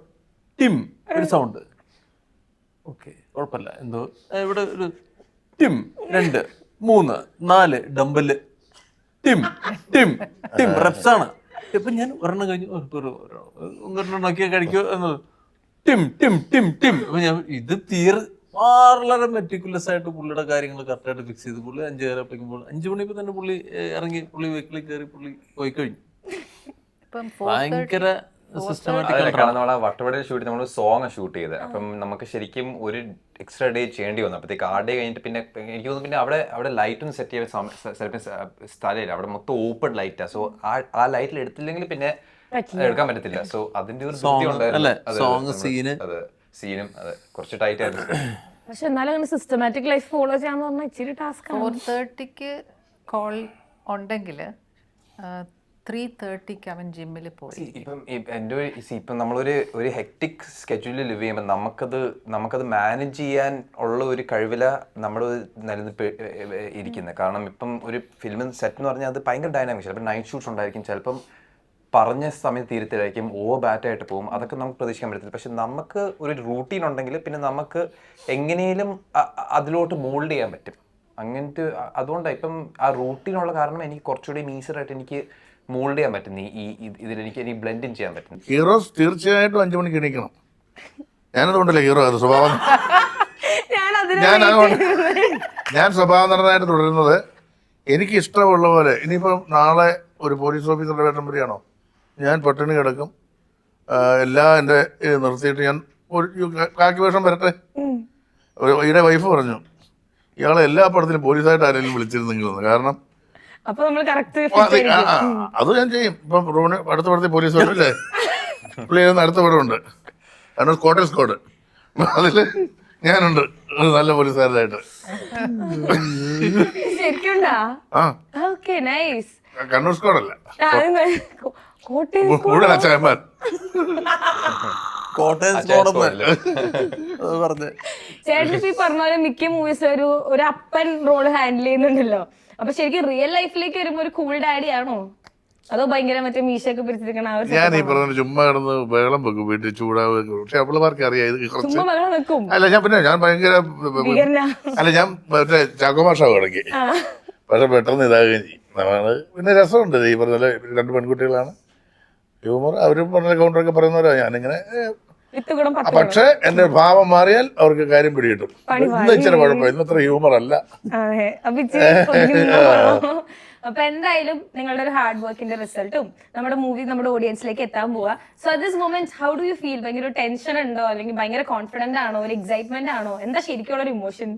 ടിം ഒരു സൗണ്ട്. ഓക്കെ കുഴപ്പമില്ല, എന്തോ ഇവിടെ ഒരു ടിം 2 3 4 ഡമ്പല് ടിം ടിം ടിം റെപ്സാണ്. ഇപ്പൊ ഞാൻ ഒരെണ്ണം കഴിഞ്ഞു ഒരെണ്ണം നോക്കിയാൽ കഴിക്കോ എന്നത് ടിം ടിം ടിം ടിം. അപ്പൊ ഞാൻ ഇത് വളരെ മെറ്റിക്കുലസ് ആയിട്ട് പുള്ളിയുടെ കാര്യങ്ങൾ കറക്റ്റായിട്ട് ഫിക്സ് ചെയ്ത് പുള്ളി 5 കയറിയപ്പോഴേക്കുമ്പോൾ 5 മണിയപ്പോൾ തന്നെ പുള്ളി ഇറങ്ങി, പുള്ളി വെഹിക്കിളിൽ കയറി പുള്ളി പോയി കഴിഞ്ഞു. ഭയങ്കര കാരണം നമ്മളെ വട്ടവടയിൽ ഷൂട്ട് നമ്മൾ സോങ് ഷൂട്ട് ചെയ്ത്, അപ്പം നമുക്ക് ശരിക്കും ഒരു എക്സ്ട്രാ ഡേ ചെയ്യേണ്ടി വന്നു. അപ്പോഴത്തേക്ക് ആ ഡേ കഴിഞ്ഞിട്ട് പിന്നെ എനിക്ക് തോന്നുന്നു പിന്നെ അവിടെ ലൈറ്റൊന്നും സെറ്റ് ചെയ്യാൻ സ്ഥലമില്ല, അവിടെ മൊത്തം ഓപ്പൺ ലൈറ്റാ. സോ ആ ലൈറ്റിൽ എടുത്തില്ലെങ്കിൽ പിന്നെ എടുക്കാൻ പറ്റത്തില്ല. സോ അതിന്റെ ഒരു സീനും അതെ കുറച്ച് ടൈറ്റ് ആയിരുന്നു. പക്ഷെ എന്നാലും സിസ്റ്റമാറ്റിക് ലൈഫ് ഫോളോ ചെയ്യാന്ന് പറഞ്ഞാൽ ഇച്ചിരി ടാസ്ക്. 4:30 കോൾ ഉണ്ടെങ്കിൽ 3:30 അവൻ ജിമ്മിൽ പോയി. ഇപ്പം നമ്മളൊരു ഹെക്ടിക് സ്കെഡ്യൂളിൽ ലിവ് ചെയ്യുമ്പോൾ നമുക്കത് മാനേജ് ചെയ്യാൻ ഉള്ള ഒരു കഴിവില നമ്മുടെ നിലനിൽപ്പ് ഇരിക്കുന്നത്. കാരണം ഇപ്പം ഒരു ഫിലിം സെറ്റ് എന്ന് പറഞ്ഞാൽ അത് ഭയങ്കര ഡൈനാമിക്സ്. ചിലപ്പോൾ നൈറ്റ് ഷൂട്ട്സ് ഉണ്ടായിരിക്കും, ചിലപ്പം പറഞ്ഞ സമയത്ത് തീരത്തിലായിരിക്കും, ബാറ്റായിട്ട് പോകും, അതൊക്കെ നമുക്ക് പ്രതീക്ഷിക്കാൻ പറ്റത്തില്ല. പക്ഷെ നമുക്ക് ഒരു റൂട്ടീൻ ഉണ്ടെങ്കിൽ പിന്നെ നമുക്ക് എങ്ങനെയും അതിലോട്ട് മോൾഡ് ചെയ്യാൻ പറ്റും. അങ്ങനത്തെ അതുകൊണ്ടാണ് ഇപ്പം ആ റൂട്ടീനുള്ള കാരണം എനിക്ക് കുറച്ചുകൂടി ഈസിയായിട്ട് എനിക്ക് മോൾഡ് ചെയ്യാൻ പറ്റും. ഇതിലെനിക്ക് ബ്ലെൻഡ് ചെയ്യാൻ പറ്റും. ഹീറോസ് തീർച്ചയായിട്ടും 5 മണിക്ക് എണീക്കണം. ഞാനതുകൊണ്ടല്ലേ ഹീറോ അത് സ്വഭാവം. ഞാൻ സ്വഭാവനടനായിട്ട് തുടരുന്നത് എനിക്ക് ഇഷ്ടമുള്ള പോലെ. ഇനിയിപ്പം നാളെ ഒരു പോലീസ് ഓഫീസറുടെ വേഷം വരികയാണോ, ഞാൻ പട്ടിണി കിടക്കും, എല്ലാം എൻ്റെ നിർത്തിയിട്ട് ഞാൻ ഒരു കാക്കി വേഷം വരട്ടെ. ഈടെ വൈഫ് പറഞ്ഞു, ഇയാളെ എല്ലാ പടത്തിലും പോലീസായിട്ട് ആരെങ്കിലും വിളിച്ചിരുന്നെങ്കിൽ. കാരണം അത് ഞാൻ ചെയ്യും. ഇപ്പം റോഡ് അടുത്ത പടത്തിൽ പോലീസ് വരില്ലേ, പുള്ളി അടുത്ത പടമുണ്ട്, കാരണം കോട്ടയം സ്ക്വാഡ്, അതിൽ ഞാനുണ്ട് നല്ല പോലീസുകാരനായിട്ട്. കണ്ണൂർ സ്ക്വാഡല്ല, കൂടുതൽ അച്ചായന്മാർ. ചേട്ടൻ പറഞ്ഞ പോലെ മിക്ക മൂവീസ് ഒരു അപ്പൻ റോള് ഹാൻഡിൽ ചെയ്യുന്നുണ്ടല്ലോ. അപ്പൊ ശരിക്കും റിയൽ ലൈഫിലേക്ക് വരുമ്പോ ഒരു കൂൾ ഡാഡി ആണോ, അതോ ഭയങ്കര മറ്റേ മീശയൊക്കെ പിടിച്ചിരിക്കണ? ഞാൻ ഈ പറഞ്ഞ ചുമ്മാ കിടന്ന് ബഹളം വെക്കും വീട്ടിൽ, ചൂടാവുക. പക്ഷെ അവളുമാർക്ക് അറിയാം ഇത് കുറച്ച്. അല്ല ഞാൻ ഭയങ്കര ഞാൻ മറ്റേ ചാക്കോമാഷ കിടക്കി. പക്ഷെ പെട്ടെന്ന് ഇതാകുകയും ചെയ്യും. നമ്മള് പിന്നെ രസമുണ്ട്. ഈ പറഞ്ഞ 2 പെൺകുട്ടികളാണ്, ഹ്യൂമർ. അവരും പറഞ്ഞ കൗണ്ടറൊക്കെ പറയുന്നവരാ. ഞാനിങ്ങനെ പക്ഷെ എന്റെ ഭാവം മാറിയാൽ അവർക്ക് കാര്യം പിടികിട്ടും. ഇന്ന് ഇച്ചിരി കുഴപ്പമില്ല, ഇന്നത്ര ഹ്യൂമർ അല്ല. അപ്പൊ എന്തായാലും നിങ്ങളുടെ ഒരു ഹാർഡ് വർക്കിന്റെ റിസൾട്ടും നമ്മുടെ മൂവി നമ്മുടെ ഓഡിയൻസിലേക്ക് എത്താൻ പോവാ. So at this moment how do you feel? ഭയങ്കര ടെൻഷൻ ഉണ്ടോ, അല്ലെങ്കിൽ ഭയങ്കര കോൺഫിഡന്റ് ആണോ, ഒരു എക്സൈറ്റ്മെന്റ് ആണോ? എന്താ ശരിക്കുള്ള ഒരു ഇമോഷൻ?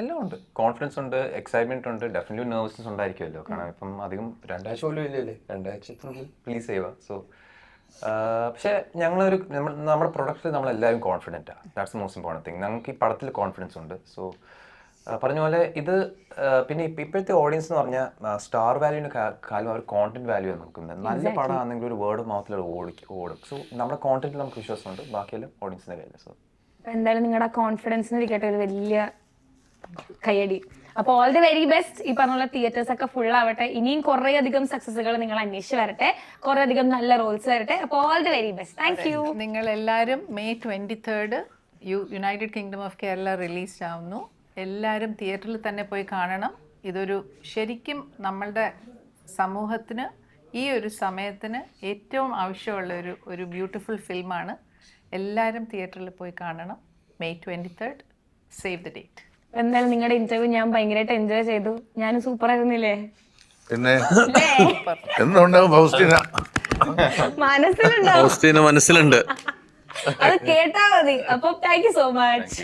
എല്ലാം ഉണ്ട്. കോൺഫിഡൻസ് ഉണ്ട്, എക്സൈറ്റ്മെന്റ് ഉണ്ട്, ഡെഫിനറ്റ്ലി നെർവസ്നെസ് ഉണ്ടായിരിക്കുമല്ലോ. കാരണം ഇപ്പം അധികം 2 ആഴ്ച പോലും ഇല്ലല്ലേ, 2 ആഴ്ചത്തിനുള്ളിൽ റിലീസ് ചെയ്യുക. സോ പക്ഷേ നമ്മുടെ പ്രൊഡക്റ്റിൽ നമ്മളെല്ലാവരും കോൺഫിഡൻറ്റാണ്. That's the most important thing. ഞങ്ങൾക്ക് ഈ പടത്തിൽ കോൺഫിഡൻസ് ഉണ്ട്. സോ പറഞ്ഞ പോലെ ഇത് പിന്നെ ഇപ്പോഴത്തെ ഓഡിയൻസ് എന്ന് പറഞ്ഞാൽ സ്റ്റാർ വാല്യൂവിന് കാലം അവർ കോണ്ടന്റ് വാല്യൂ ആണ് നോക്കുന്നത്. നല്ല പടമാണെങ്കിൽ ഒരു വേർഡ് ഓഫ് മൗത്തിൽ ഓടും. സോ നമ്മുടെ കോണ്ടന്റിൽ നമുക്ക് വിശ്വാസമുണ്ട്, ബാക്കിയെല്ലാം ഓഡിയൻസിന്റെ കയ്യിൽ. സോ എന്തായാലും നിങ്ങളുടെ കോൺഫിഡൻസിന് ഇരിക്കട്ടെ ഒരു വലിയ കയ്യടി. അപ്പൊ ഓൾ ദി വെരി ബെസ്റ്റ്. ഈ പറഞ്ഞ തിയേറ്റേഴ്സ് ഒക്കെ ഫുൾ ആവട്ടെ. ഇനിയും കുറെ അധികം സക്സസുകൾ നിങ്ങൾ അന്വേഷിച്ച് വരട്ടെ, കുറെ അധികം നല്ല റോൾസ് വരട്ടെ. അപ്പൊ all the very best. Thank you. നിങ്ങൾ എല്ലാവരും May 23 United Kingdom of Kerala release ആവുന്നു. എല്ലാവരും തിയേറ്ററിൽ തന്നെ പോയി കാണണം. ഇതൊരു ശരിക്കും നമ്മളുടെ സമൂഹത്തിന് ഈ ഒരു സമയത്തിന് ഏറ്റവും ആവശ്യമുള്ള ഒരു ബ്യൂട്ടിഫുൾ ഫിലിമാണ്. എല്ലാവരും തിയേറ്ററിൽ പോയി കാണണം. May 23 save the date. എന്തായാലും നിങ്ങളുടെ ഇന്റർവ്യൂ ഞാൻ ഭയങ്കരമായിട്ട് എൻജോയ് ചെയ്തു. ഞാൻ സൂപ്പർ ആയിരുന്നില്ലേ? പിന്നെ എന്തുണ്ടാവും മനസ്സിലുണ്ട്, മനസ്സിലുണ്ട്. അത് കേട്ടാ മതി. അപ്പൊ താങ്ക് യു സോ മച്ച്.